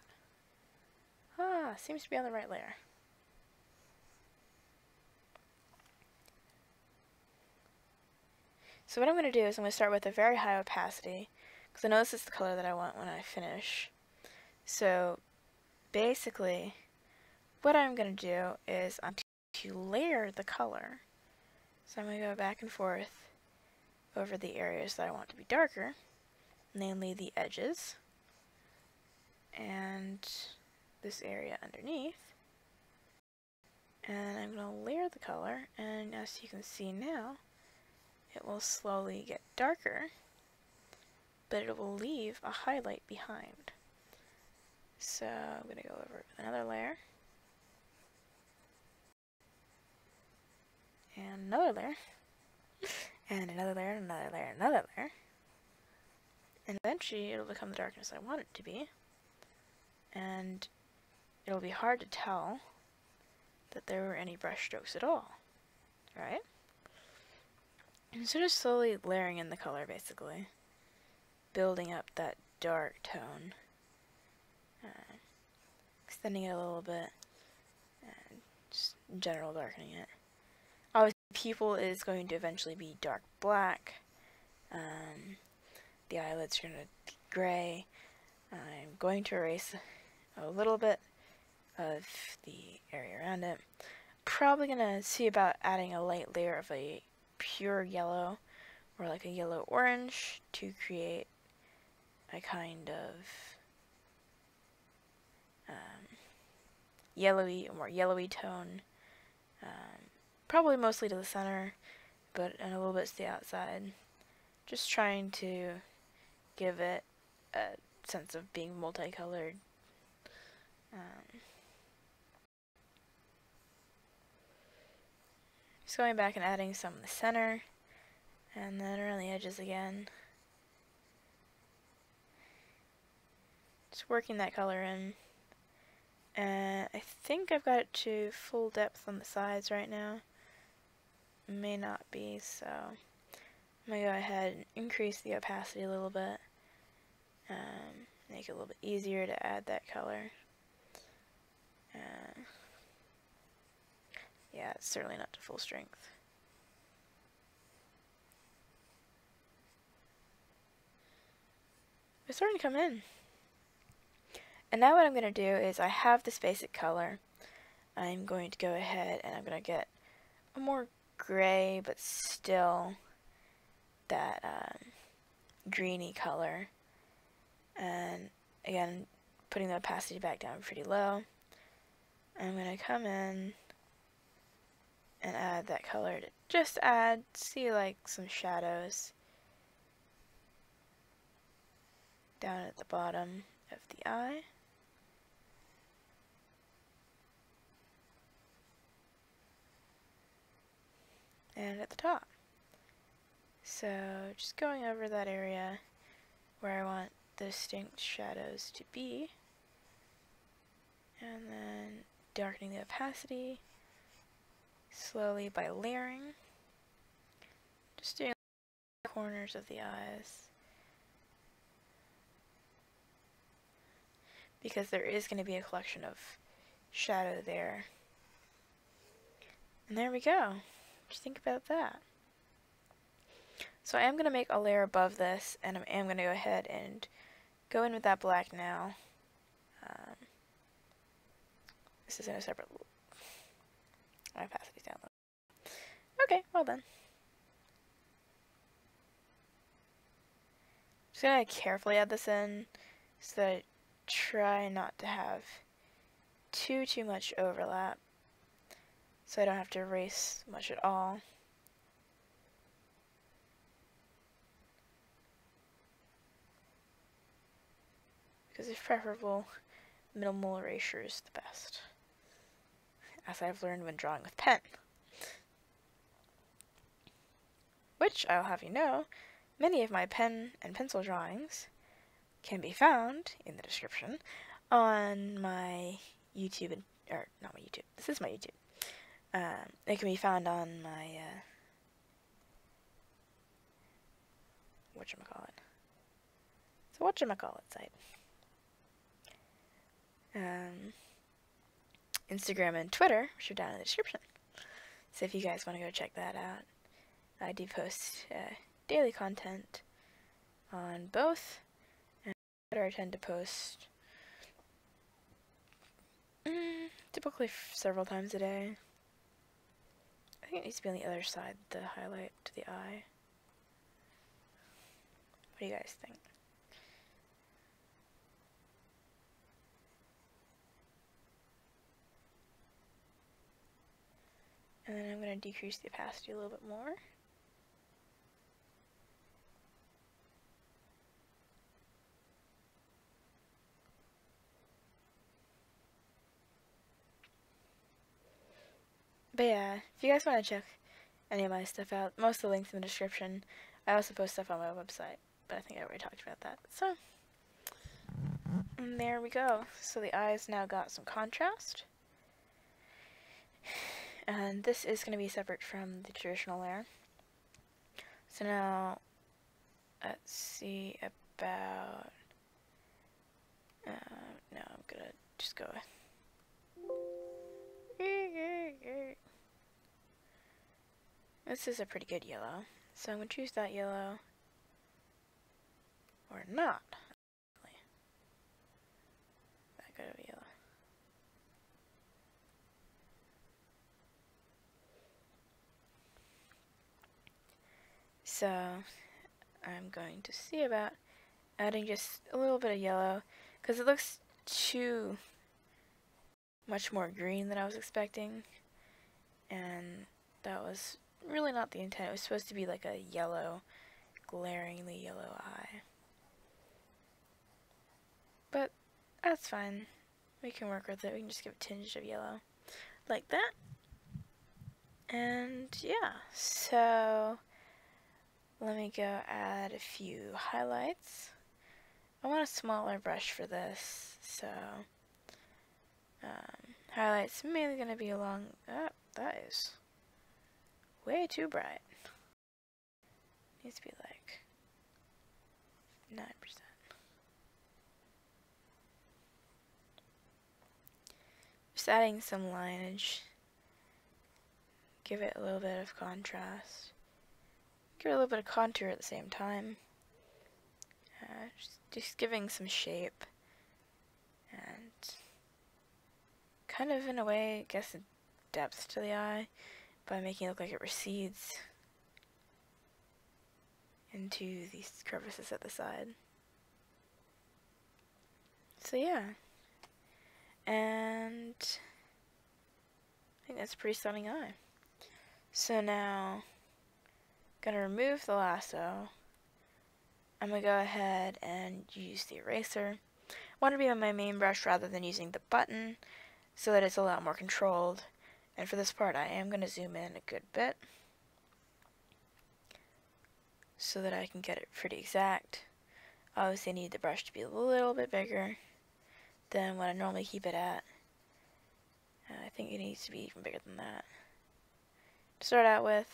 Ah, seems to be on the right layer. So what I'm going to do is I'm going to start with a very high opacity, because I know this is the color that I want when I finish. So basically, what I'm going to do is I'm to layer the color. So I'm going to go back and forth over the areas that I want to be darker, namely the edges, and this area underneath. And I'm going to layer the color, and as you can see now, it will slowly get darker, but it will leave a highlight behind. So I'm going to go over with another layer, and another layer, and another layer, and another layer, and another layer, and eventually it'll become the darkness I want it to be, and it'll be hard to tell that there were any brush strokes at all, right? And so just slowly layering in the color, basically, building up that dark tone, extending it a little bit, and just in general darkening it. Obviously, pupil is going to eventually be dark black. The eyelids are going to be gray. I'm going to erase a little bit of the area around it. Probably going to see about adding a light layer of a pure yellow, or like a yellow orange, to create a kind of yellowy, more yellowy tone. Probably mostly to the center, but and a little bit to the outside. Just trying to give it a sense of being multicolored. Just going back and adding some in the center, and then around the edges again. Just working that color in. And I think I've got it to full depth on the sides right now. May not be, so I'm going to go ahead and increase the opacity a little bit. Make it a little bit easier to add that color. Yeah, it's certainly not to full strength. It's starting to come in. And now what I'm going to do is I have this basic color. I'm going to go ahead and I'm going to get a more gray but still that greeny color. And again, putting the opacity back down pretty low. I'm going to come in and add that color to just add, see like some shadows down at the bottom of the eye. And at the top. So just going over that area where I want the distinct shadows to be. And then darkening the opacity slowly by layering. Just doing the corners of the eyes. Because there is going to be a collection of shadow there. And there we go. Just think about that. So I am going to make a layer above this, and I am going to go ahead and go in with that black now. This is in a separate... My opacity's down low. Okay, well then. Just going to carefully add this in so that I try not to have too much overlap. So I don't have to erase much at all. Because if preferable, minimal erasure is the best. As I've learned when drawing with pen. Which, I'll have you know, many of my pen and pencil drawings can be found in the description on my YouTube, or not my YouTube, this is my YouTube. It can be found on my, whatchamacallit. So whatchamacallit site. Instagram and Twitter, which are down in the description. So if you guys want to go check that out, I do post daily content on both. And on Twitter I tend to post typically several times a day. I think it needs to be on the other side, the highlight to the eye. What do you guys think? And then I'm going to decrease the opacity a little bit more. But yeah, if you guys want to check any of my stuff out, most of the links in the description. I also post stuff on my website, but I think I already talked about that. So, and there we go. So the eyes now got some contrast. And this is going to be separate from the traditional layer. So now, let's see about... no, I'm going to just go... This is a pretty good yellow. So I'm going to choose that yellow. Or not. That good of a yellow. So I'm going to see about adding just a little bit of yellow, because it looks too much more green than I was expecting, and that was really not the intent. It was supposed to be like a yellow, glaringly yellow eye. But that's fine. We can work with it. We can just give a tinge of yellow like that. And yeah, so let me go add a few highlights. I want a smaller brush for this, so highlights mainly going to be along, that is way too bright. Needs to be like 9%. Just adding some lineage. Give it a little bit of contrast. Give it a little bit of contour at the same time. just giving some shape and kind of, in a way, I guess, a depth to the eye by making it look like it recedes into these crevices at the side. So yeah, and I think that's a pretty stunning eye. So now, gonna remove the lasso. I'm gonna go ahead and use the eraser. I want to be on my main brush rather than using the button, so that it's a lot more controlled. And for this part, I am gonna zoom in a good bit, so that I can get it pretty exact. Obviously I need the brush to be a little bit bigger than what I normally keep it at. I think it needs to be even bigger than that to start out with,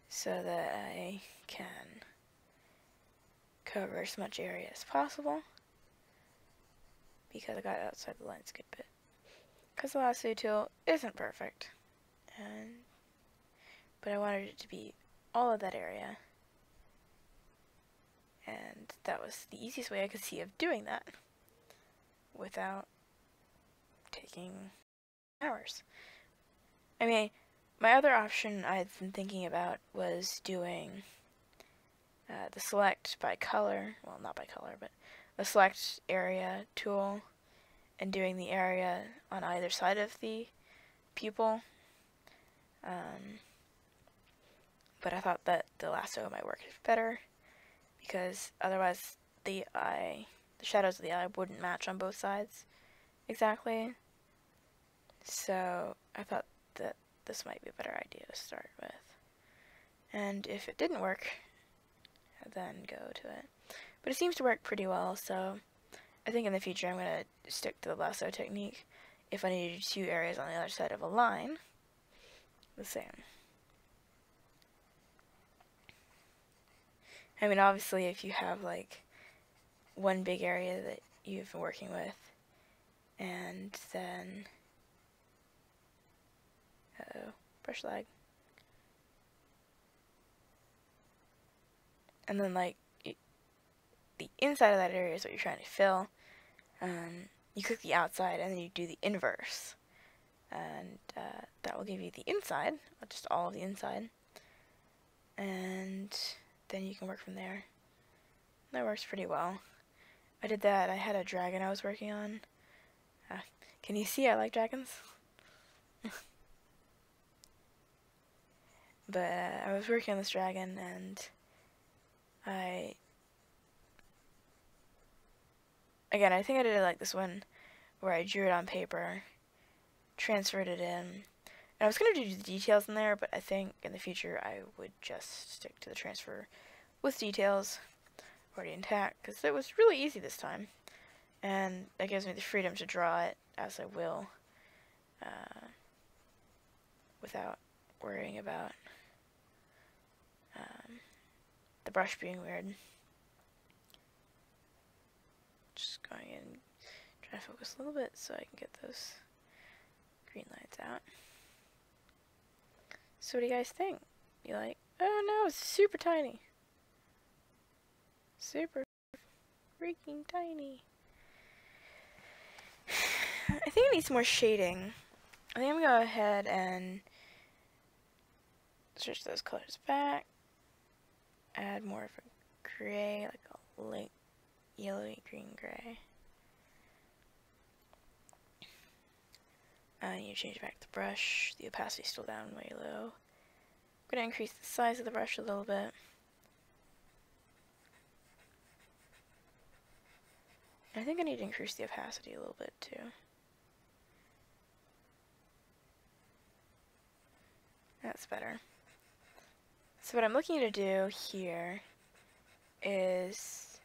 so that I can cover as much area as possible, because I got outside the lines a good bit. Because the lasso tool isn't perfect, but I wanted it to be all of that area. And that was the easiest way I could see of doing that without taking hours. I mean, my other option I'd been thinking about was doing the select by color, well, not by color, but the select area tool, and doing the area on either side of the pupil. But I thought that the lasso might work better, because otherwise the shadows of the eye wouldn't match on both sides exactly. So I thought that this might be a better idea to start with. And if it didn't work, then go to it. But it seems to work pretty well, so I think in the future I'm going to stick to the lasso technique if I need to do two areas on the other side of a line. The same. I mean, obviously, if you have, like, one big area that you've been working with, and then, brush lag. And then, like, the inside of that area is what you're trying to fill. You click the outside, and then you do the inverse. And that will give you the inside, just all of the inside. And then you can work from there. That works pretty well. I did that. I had a dragon I was working on. Can you see I like dragons? But I was working on this dragon, and I think I did it like this one, where I drew it on paper, transferred it in, and I was going to do the details in there, but I think in the future I would just stick to the transfer with details already intact, because it was really easy this time, and that gives me the freedom to draw it as I will, without worrying about the brush being weird. Just going in, trying to focus a little bit so I can get those green lights out. So what do you guys think? You like, oh no, it's super tiny. Super freaking tiny. I think it needs more shading. I think I'm gonna go ahead and switch those colors back. Add more of a gray, like a light yellowy green gray. You change back the brush. The opacity is still down way low. I'm gonna increase the size of the brush a little bit. I think I need to increase the opacity a little bit too. That's better. So what I'm looking to do here is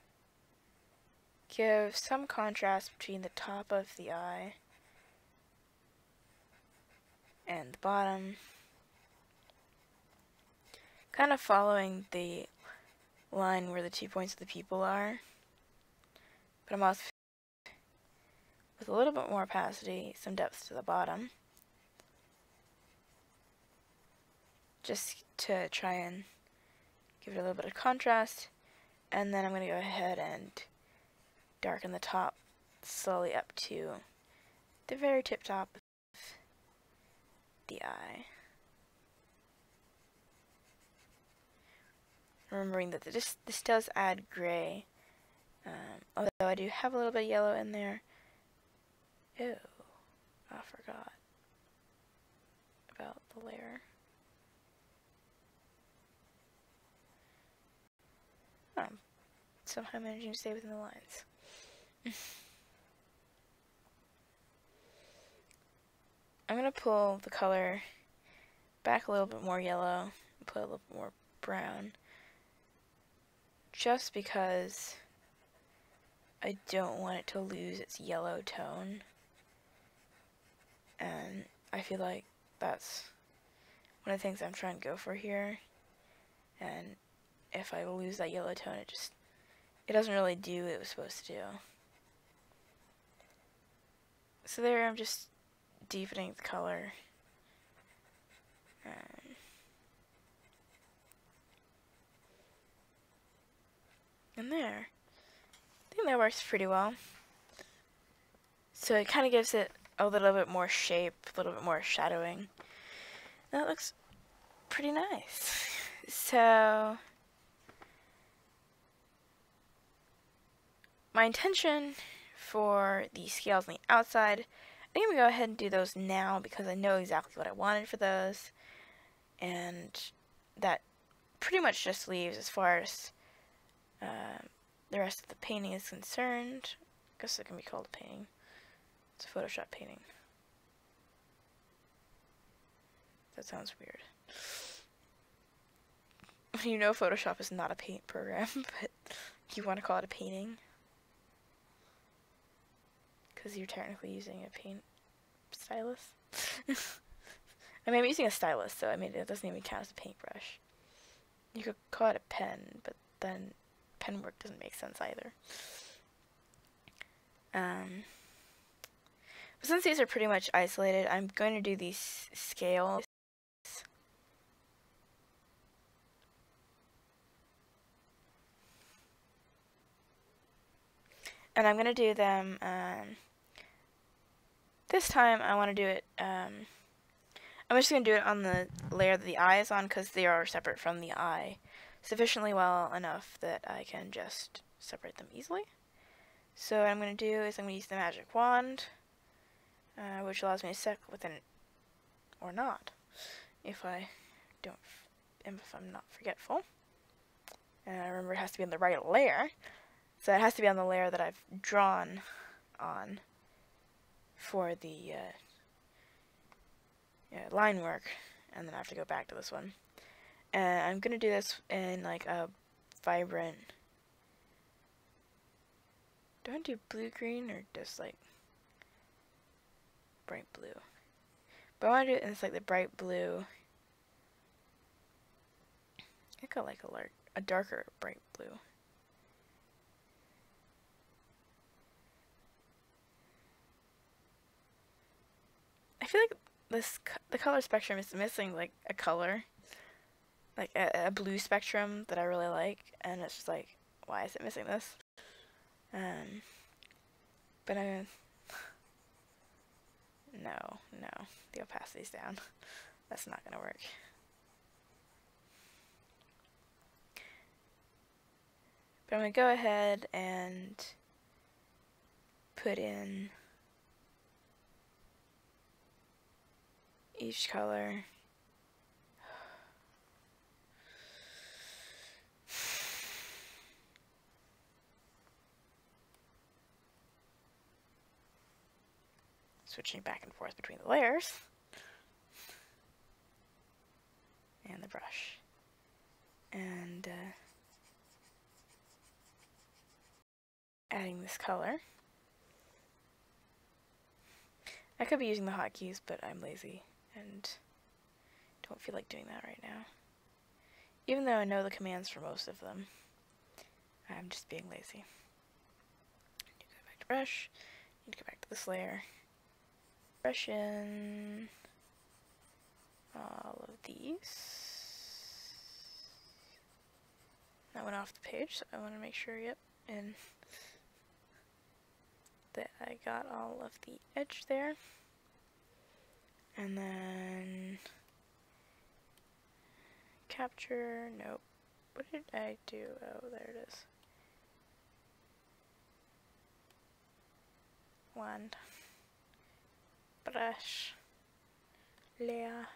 give some contrast between the top of the eye and the bottom, kind of following the line where the 2 points of the pupil are, but I'm also with a little bit more opacity, some depth to the bottom, just to try and give it a little bit of contrast. And then I'm going to go ahead and darken the top slowly up to the very tip top of the eye. Remembering that this does add gray, although I do have a little bit of yellow in there. Ew, I forgot about the layer. Somehow managing to stay within the lines. I'm going to pull the color back a little bit more yellow, and put a little bit more brown, just because I don't want it to lose its yellow tone, and I feel like that's one of the things I'm trying to go for here, and if I lose that yellow tone, it doesn't really do what it was supposed to do. So there, I'm just deepening the color. And there. I think that works pretty well. So it kind of gives it a little bit more shape, a little bit more shadowing. And that looks pretty nice. So my intention for the scales on the outside, I'm going to go ahead and do those now because I know exactly what I wanted for those. And that pretty much just leaves, as far as the rest of the painting is concerned. I guess it can be called a painting. It's a Photoshop painting. That sounds weird. You know Photoshop is not a paint program, but you want to call it a painting. Because you're technically using a paint stylus. I mean, I'm using a stylus, so I mean, it doesn't even count as a paintbrush. You could call it a pen, but then pen work doesn't make sense either. But since these are pretty much isolated, I'm going to do these scales. And I'm going to do them, this time I want to do it, I'm just going to do it on the layer that the eye is on, because they are separate from the eye sufficiently well enough that I can just separate them easily. So what I'm going to do is I'm going to use the magic wand, which allows me to set within it, or not, if I'm not forgetful. And remember, it has to be on the right layer, so it has to be on the layer that I've drawn on for the line work, and then I have to go back to this one. And I'm going to do this in like a vibrant, do I do blue-green or just like bright blue? But I want to do it in this, like, the bright blue. I got like a darker bright blue. I feel like the color spectrum is missing like a color, like a blue spectrum that I really like, and it's just like, why is it missing this? But no, the opacity's down. That's not gonna work. But I'm gonna go ahead and put in each color. Switching back and forth between the layers and the brush. And adding this color. I could be using the hotkeys, but I'm lazy and don't feel like doing that right now. Even though I know the commands for most of them, I'm just being lazy. Need to go back to brush, need to go back to this layer. Brush in all of these. that went off the page, so I want to make sure, yep, and that I got all of the edge there. And then capture, nope. What did I do? Oh, there it is. Wand. Brush. Layer.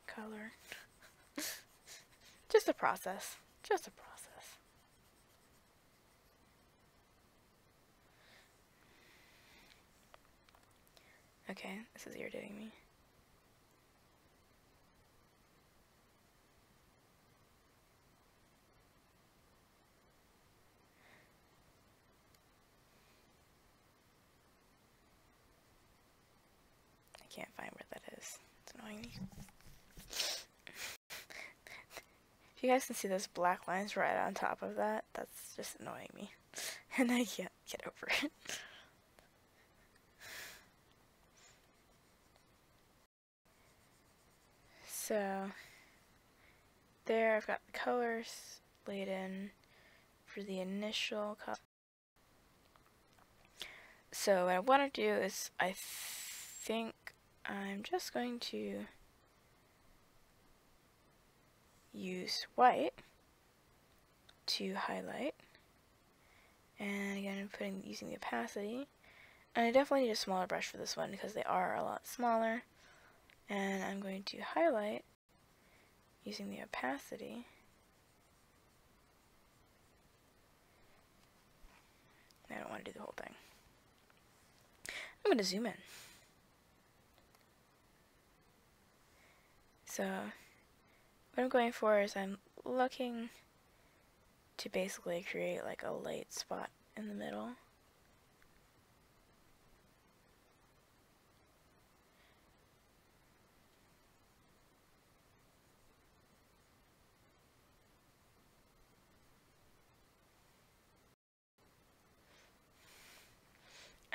Color. Just a process. Just a process. Okay, this is irritating me. I can't find where that is. It's annoying me. If you guys can see those black lines right on top of that, that's just annoying me. And I can't get over it. So, there I've got the colors laid in for the initial color. So what I want to do is, I think I'm just going to use white to highlight. And again, I'm using the opacity. And I definitely need a smaller brush for this one because they are a lot smaller. And I'm going to highlight using the opacity. I don't want to do the whole thing. I'm going to zoom in. So what I'm going for is I'm looking to basically create like a light spot in the middle.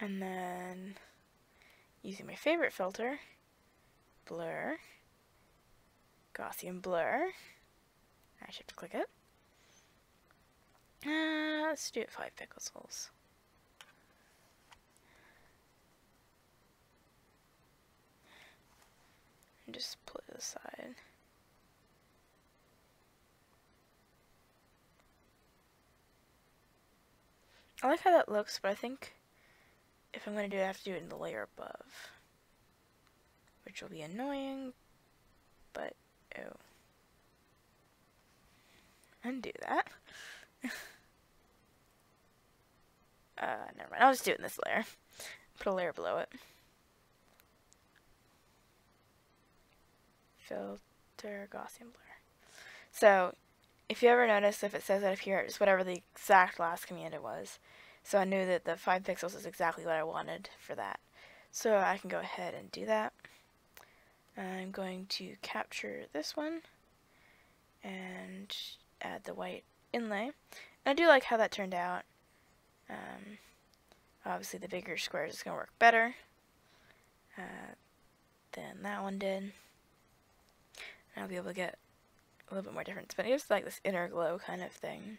And then using my favorite filter, blur, Gaussian blur. I actually have to click it. Let's do it 5 pixels. And just pull it aside. I like how that looks, but I think if I'm going to do it, I have to do it in the layer above. Which will be annoying, but oh. Undo that. Never mind. I'll just do it in this layer. Put a layer below it. Filter, Gaussian blur. So, if you ever notice, if it says that up here, it's whatever the exact last command it was. So I knew that the 5 pixels is exactly what I wanted for that. So I can go ahead and do that. I'm going to capture this one and add the white inlay. And I do like how that turned out. Obviously the bigger squares is going to work better than that one did. And I'll be able to get a little bit more difference, but it gives like this inner glow kind of thing.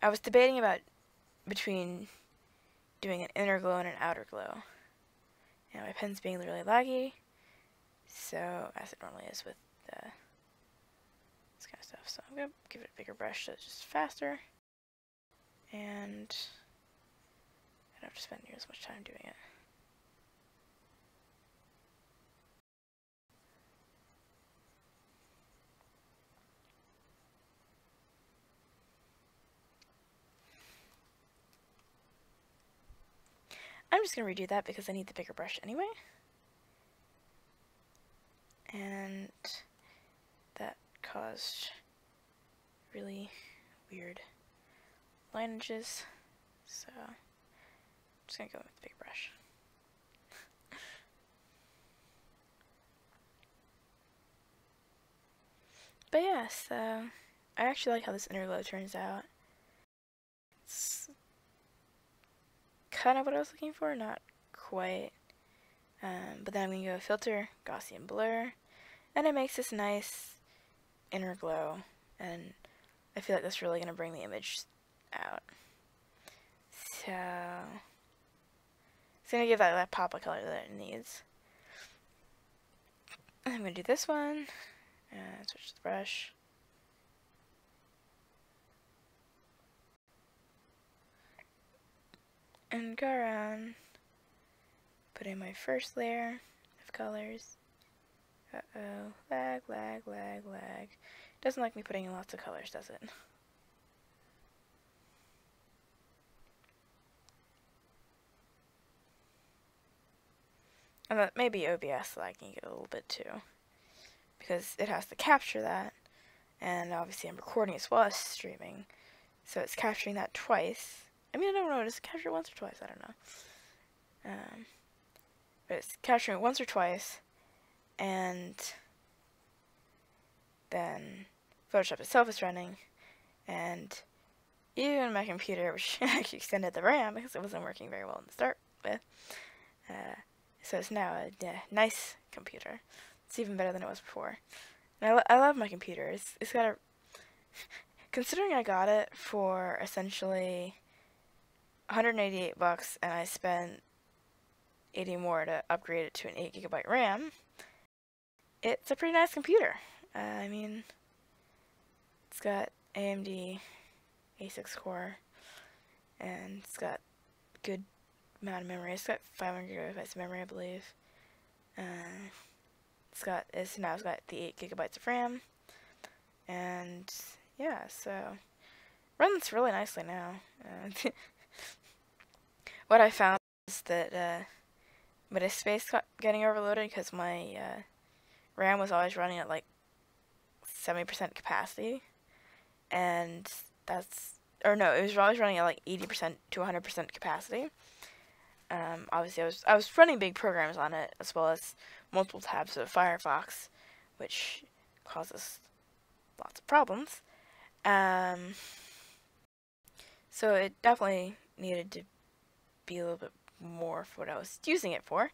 I was debating about between doing an inner glow and an outer glow. And my pen's being really laggy, so as it normally is with this kind of stuff. So I'm going to give it a bigger brush so it's just faster. And I don't have to spend near as much time doing it. I'm just going to redo that because I need the bigger brush anyway. And that caused really weird lineages. So I'm just going to go with the big brush. But yeah, so I actually like how this inner glow turns out. It's kind of what I was looking for, not quite. But then I'm going to go filter, Gaussian blur, and it makes this nice inner glow, and I feel like that's really going to bring the image out. So it's going to give that pop of color that it needs. I'm going to do this one, and switch the brush. And go around, put in my first layer of colors. Uh-oh, lag, lag, lag, lag. Doesn't like me putting in lots of colors, does it? And that maybe OBS lagging it a little bit too, because it has to capture that, and obviously I'm recording as well as streaming, so it's capturing that twice. I mean, I don't know, does it capture once or twice? I don't know. But it's capturing it once or twice, and then Photoshop itself is running, and even my computer, which actually extended the RAM because it wasn't working very well to start with, so it's now a nice computer. It's even better than it was before. And I love my computer. It's got a... Considering I got it for essentially $188 and I spent $80 more to upgrade it to an 8GB RAM, it's a pretty nice computer. I mean, it's got AMD A6 core, and it's got good amount of memory. It's got 500GB of memory, I believe. It's now got the 8GB of RAM, and yeah, so runs really nicely now. What I found is that my disk space got getting overloaded because my RAM was always running at like 70% capacity, and it was always running at like 80% to 100% capacity. Obviously, I was running big programs on it, as well as multiple tabs of Firefox, which causes lots of problems. So it definitely needed to be a little bit more for what I was using it for.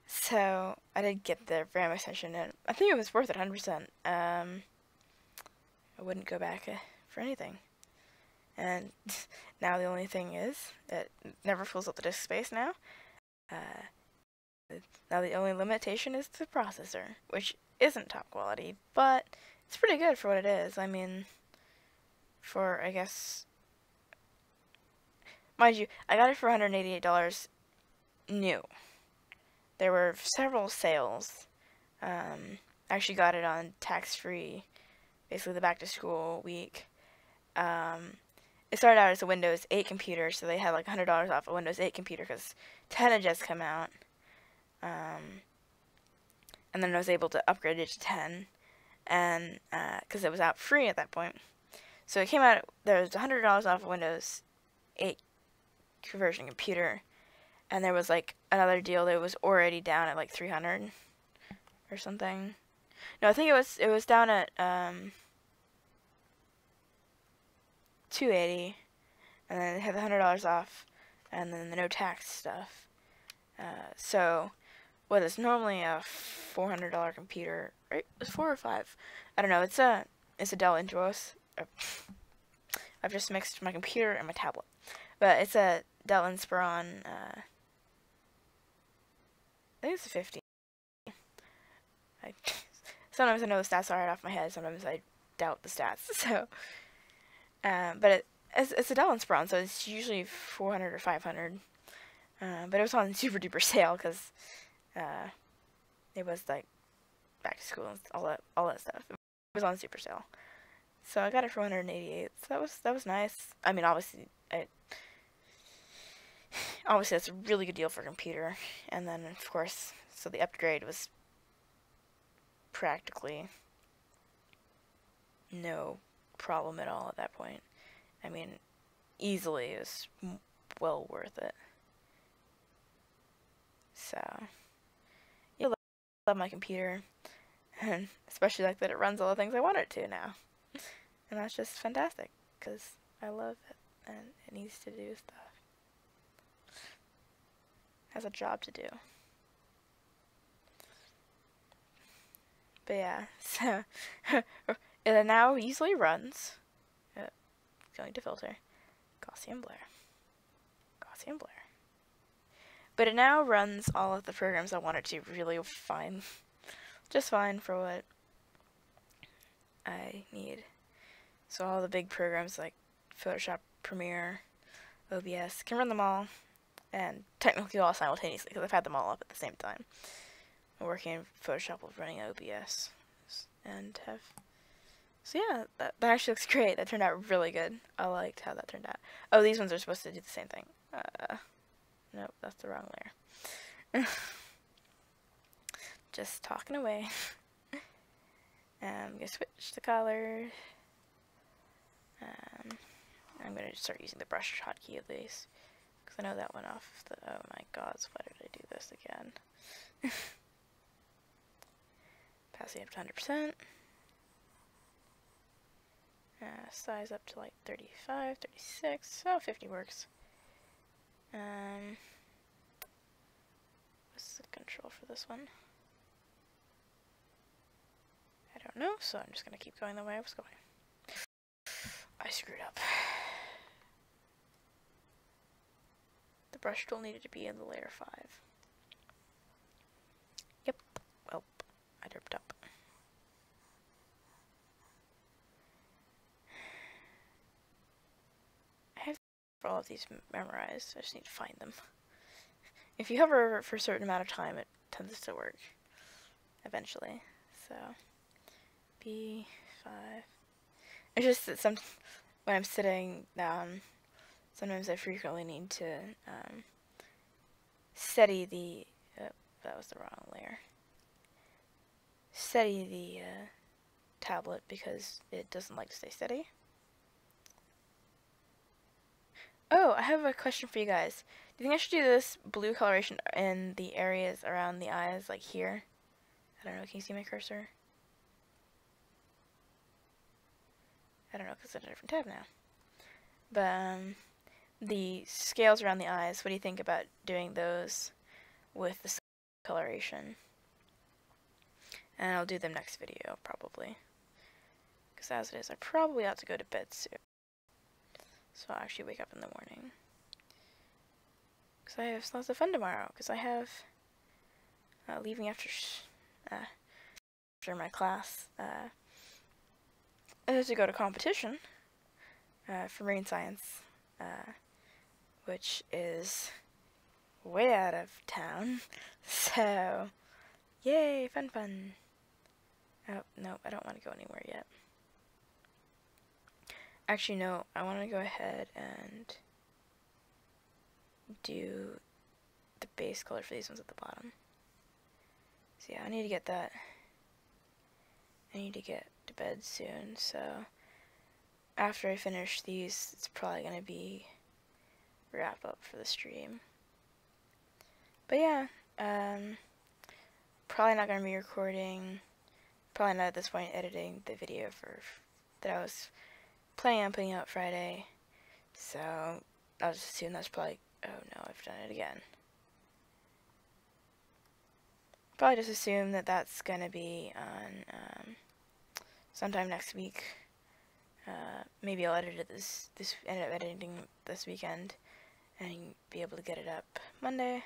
So I did get the RAM extension, and I think it was worth it 100%. I wouldn't go back for anything. And now the only thing is, it never fills up the disk space now. Now the only limitation is the processor, which isn't top quality, but it's pretty good for what it is. I mean, I guess... Mind you, I got it for $188 new. There were several sales. I actually got it on tax-free, basically the back-to-school week. It started out as a Windows 8 computer, so they had like $100 off a Windows 8 computer because 10 had just come out. And then I was able to upgrade it to 10, and because it was out free at that point. So it came out, there was $100 off a Windows 8 conversion computer, and there was like another deal that was already down at like $300 or something. No, I think it was down at $280, and then it had the $100 off, and then the no tax stuff. So what is normally a $400 computer, right? It was 4 or 5. I don't know. It's a Dell Intuos. I've just mixed my computer and my tablet, but it's a Dell Inspiron. I think it's a 50. Sometimes I know the stats are right off my head. Sometimes I doubt the stats. So, but it's a Dell Inspiron, so it's usually 400 or 500. But it was on super duper sale because it was like back to school and all that stuff. It was on super sale, so I got it for 188. So that was nice. I mean, obviously that's a really good deal for a computer. And then of course, so the upgrade was practically no problem at all at that point. I mean, easily it was well worth it. So, yeah, I love my computer, and especially like that it runs all the things I want it to now. And that's just fantastic, because I love it, and it needs to do stuff. It has a job to do. But yeah, so it now easily runs. Going to filter. Gaussian blur. Gaussian blur. But it now runs all of the programs I wanted to really fine. Just fine for what I need. So all the big programs like Photoshop, Premiere, OBS, can run them all. And technically all simultaneously, because I've had them all up at the same time. I'm working in Photoshop with running OBS. And have... So yeah, that actually looks great. That turned out really good. I liked how that turned out. Oh, these ones are supposed to do the same thing. Nope, that's the wrong layer. Just talking away. I'm going to switch the color. I'm going to start using the brush hotkey of these. Because I know that went off the... Oh my god, so why did I do this again? Passing up to 100%. Size up to like 35, 36. Oh, 50 works. What's the control for this one? I don't know, so I'm just going to keep going the way I was going. I screwed up. The brush tool needed to be in the layer 5. Yep. Well, I derped up. I have all of these memorized. I just need to find them. If you hover for a certain amount of time, it tends to work eventually. So, B5. It's just that when I'm sitting down, sometimes I frequently need to steady the... that was the wrong layer. Steady the tablet because it doesn't like to stay steady. Oh, I have a question for you guys. Do you think I should do this blue coloration in the areas around the eyes, like here? I don't know, can you see my cursor? I don't know, because it's in a different tab now. But, the scales around the eyes, what do you think about doing those with the coloration? And I'll do them next video, probably. Because as it is, I probably ought to go to bed soon. So I'll actually wake up in the morning. Because I have lots of fun tomorrow. Because I have leaving after my class. I have to go to competition for marine science, which is way out of town. So, yay, fun, fun. Oh, no, I don't want to go anywhere yet. Actually, no, I want to go ahead and do the base color for these ones at the bottom. So yeah, I need to get that. I need to get to bed soon, so after I finish these, it's probably going to be wrap up for the stream. But yeah, probably not going to be recording, probably not at this point editing the video that I was planning on putting out Friday, so I'll just assume that's probably, oh no, I've done it again. Probably just assume that that's going to be on sometime next week. Maybe I'll edit it end up editing this weekend and be able to get it up Monday.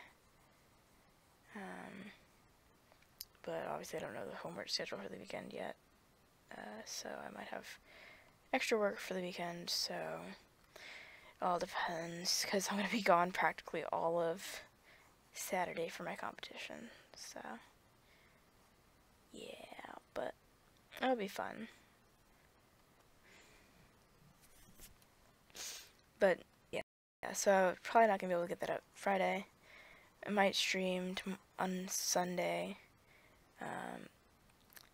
But obviously I don't know the homework schedule for the weekend yet. So I might have extra work for the weekend, so it all depends, because I'm going to be gone practically all of Saturday for my competition, so yeah, but it'll be fun. But yeah, so I'm probably not going to be able to get that up Friday. I might stream on Sunday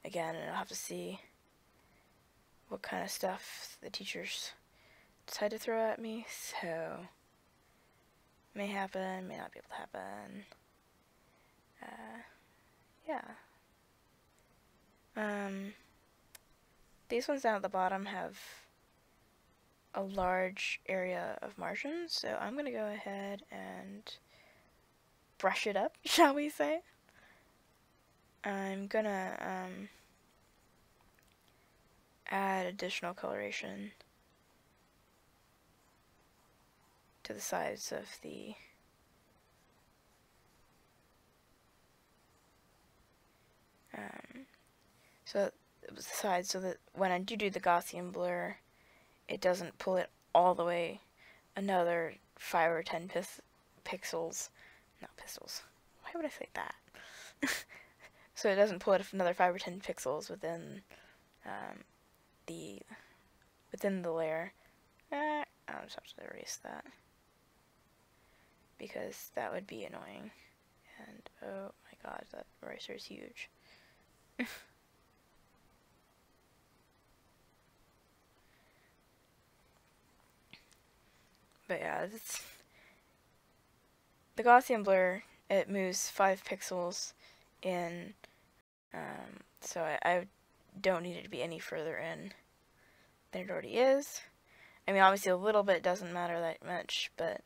again, and I'll have to see what kind of stuff the teachers decide to throw at me, so may happen, may not be able to happen. Yeah. These ones down at the bottom have a large area of margins, so I'm gonna go ahead and brush it up, shall we say. I'm gonna add additional coloration to the sides of the sides, so that when I do the Gaussian blur, it doesn't pull it all the way another 5 or 10 pixels. Not pixels. Why would I say that? So it doesn't pull it another 5 or 10 pixels within the layer. I'll just have to erase that, because that would be annoying. And oh my god, that eraser is huge. But yeah, the Gaussian blur, it moves 5 pixels in, so I don't need it to be any further in than it already is. I mean, obviously a little bit doesn't matter that much, but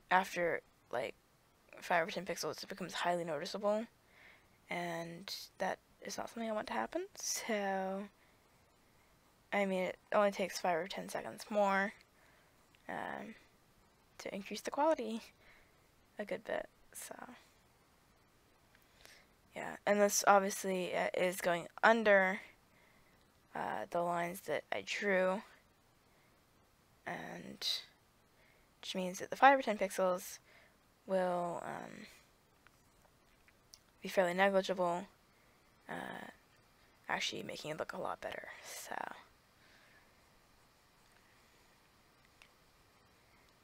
after like 5 or 10 pixels, it becomes highly noticeable, and that is not something I want to happen. So, I mean, it only takes 5 or 10 seconds more to increase the quality a good bit. So, yeah, and this obviously is going under the lines that I drew, and which means that the 5 or 10 pixels will be fairly negligible, actually making it look a lot better. So,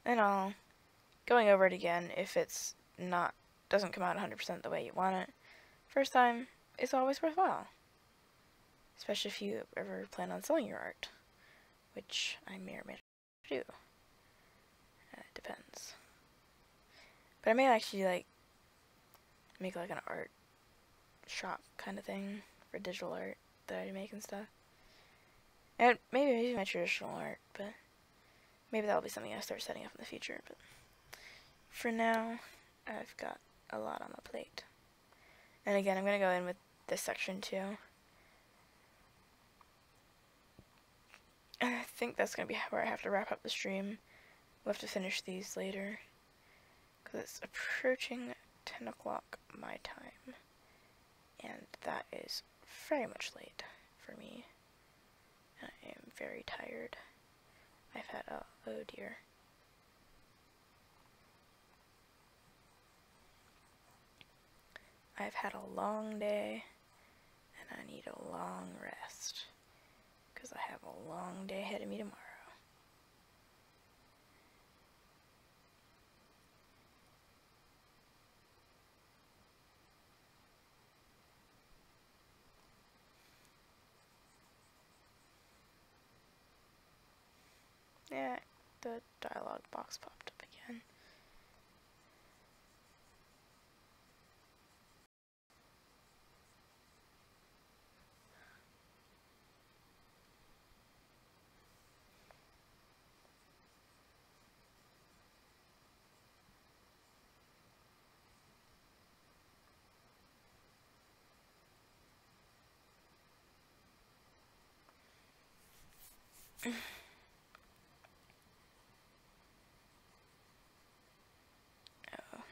and all, going over it again, if it's doesn't come out 100% the way you want it first time, is always worthwhile, especially if you ever plan on selling your art, which I may or may not do. It depends. But I may actually make like an art shop kind of thing for digital art that I make and stuff. And maybe my traditional art, but maybe that'll be something I start setting up in the future. But for now, I've got a lot on my plate. And again, I'm going to go in with this section too. And I think that's going to be where I have to wrap up the stream. We'll have to finish these later, because it's approaching 10 o'clock my time, and that is very much late for me. I am very tired. I've had oh dear. I've had a long day, and I need a long rest, because I have a long day ahead of me tomorrow. Yeah, the dialogue box popped up again.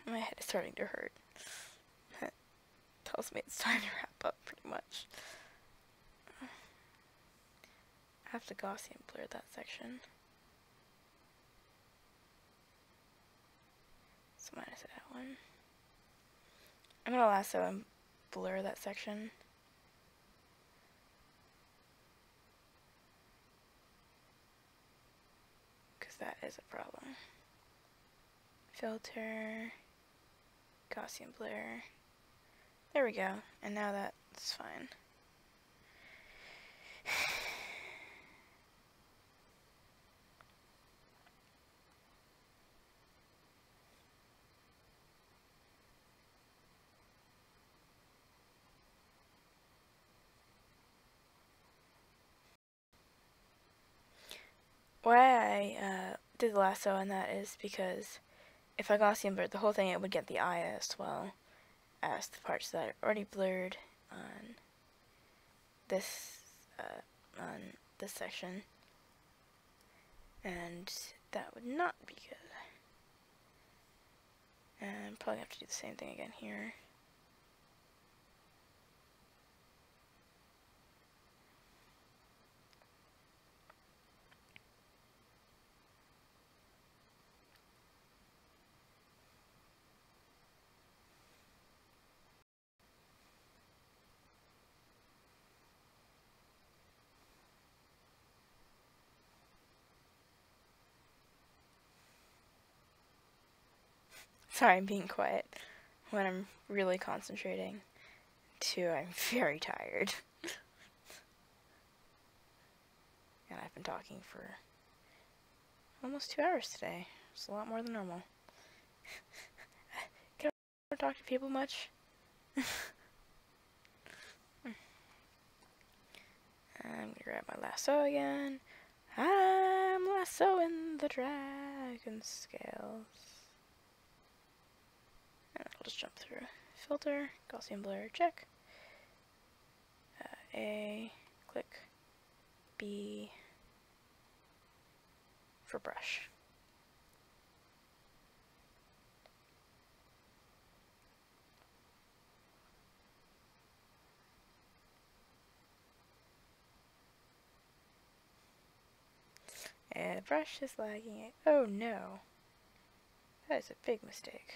My head is starting to hurt. That tells me it's time to wrap up, pretty much. I have to Gaussian blur that section. So minus that one. I'm gonna lasso and blur that section. Because that is a problem. Filter. Gaussian blur. There we go. And now that's fine. Why I did the lasso on that is because if I Gaussian blurred the whole thing, it would get the eye as well as the parts that are already blurred on this, on this section. And that would not be good. And probably have to do the same thing again here. Sorry, I'm being quiet when I'm really concentrating. 2, I'm very tired. And I've been talking for almost 2 hours today. It's a lot more than normal. Can I talk to people much? I'm gonna grab my lasso again. I'm lassoing the dragon scales. And I'll just jump through. Filter, Gaussian blur, check. A, click. B for brush. And the brush is lagging. Oh no. That is a big mistake.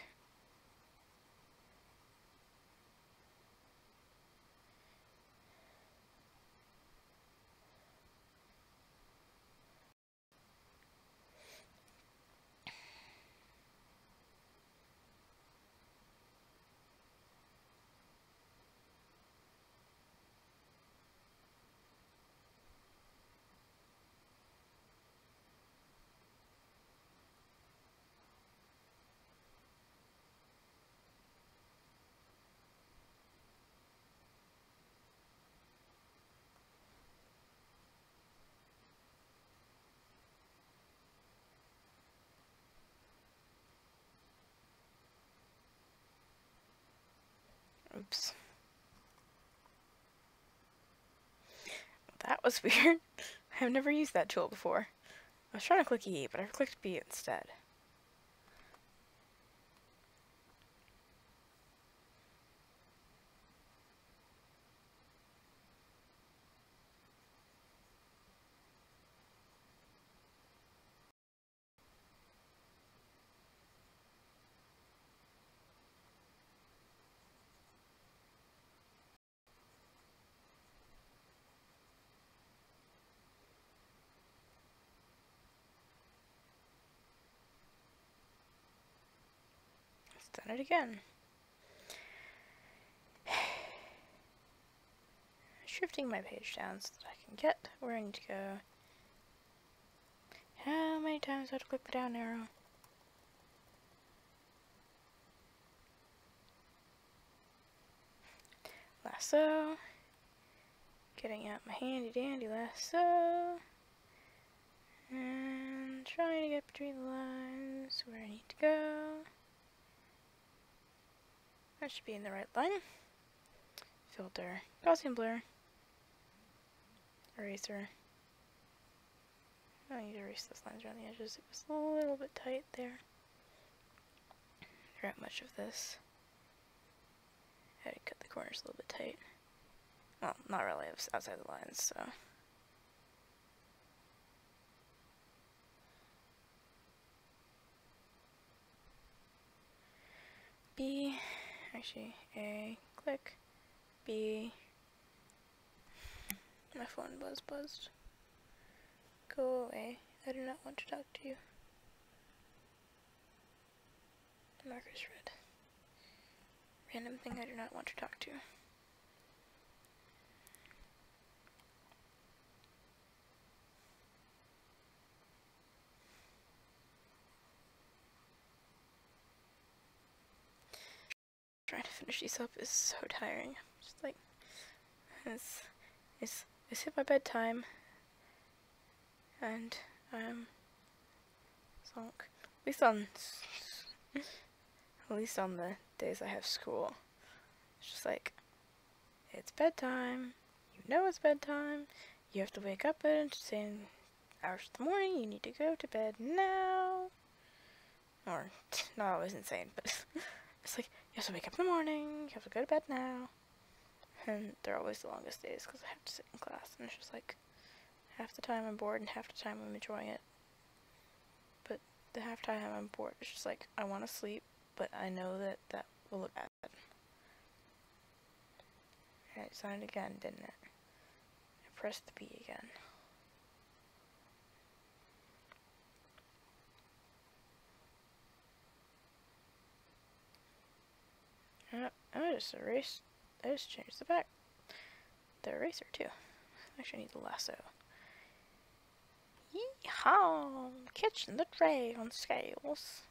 Oops. That was weird. I've never used that tool before. I was trying to click E, but I clicked B instead. It's done it again. Shifting my page down so that I can get where I need to go. How many times do I have to click the down arrow? Lasso. Getting out my handy dandy lasso. And trying to get between the lines where I need to go. That should be in the right line. Filter. Gaussian blur. Eraser. I need to erase those lines around the edges. It was a little bit tight there. Figure out much of this. I had to cut the corners a little bit tight. Well, not really, it was outside the lines, so. B, actually, A, click, B. My phone buzzed. Go away. I do not want to talk to you. Marker's red. Random thing I do not want to talk to. Trying to finish these up is so tiring. Just like, it's hit my bedtime, and I'm sunk. At least on the days I have school. It's just like, it's bedtime. You know it's bedtime. you have to wake up at saying hours in the morning, you need to go to bed now. Or, not always insane, but it's like, you have to wake up in the morning, you have to go to bed now. And they're always the longest days because I have to sit in class, and it's just like, half the time I'm bored and half the time I'm enjoying it. But the half time I'm bored, it's just like, I want to sleep, but I know that that will look bad. And it sounded again, didn't it? I pressed the B again. I just changed the eraser too. Actually, I need the lasso. Yeehaw! Catching the tray on scales.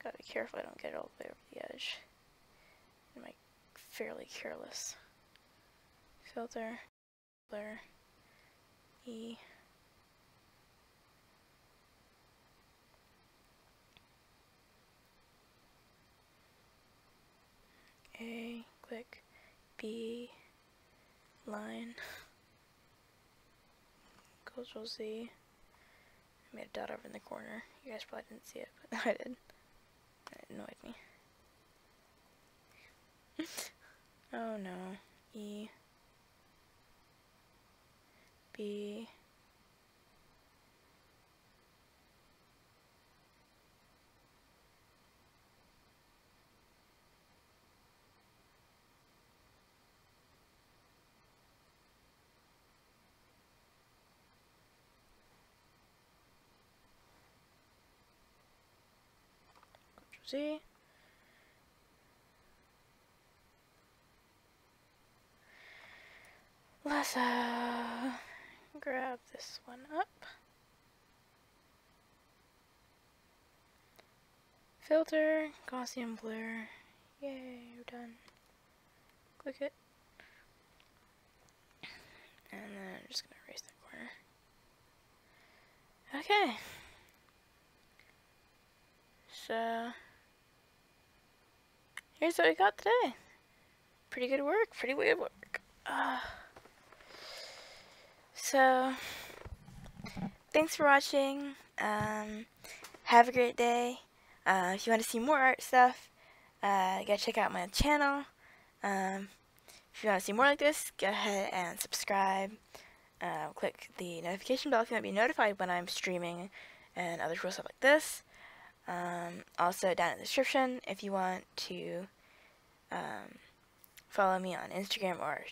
Gotta be careful I don't get it all the way over the edge. I'm like fairly careless. Filter, blur, E. A, click, B, line, Ctrl Z. I made a dot over in the corner. You guys probably didn't see it, but I did. It annoyed me. Oh no. E, B, Ctrl Z. Lasso. Grab this one up. Filter, Gaussian blur. Yay, we're done. Click it. And then I'm just gonna erase that corner. Okay. So, here's what we got today. Pretty good work, pretty good work. So, thanks for watching. Have a great day. If you want to see more art stuff, you gotta check out my channel. If you want to see more like this, go ahead and subscribe. Click the notification bell if you want to be notified when I'm streaming and other cool stuff like this. Also, down in the description, if you want to follow me on Instagram or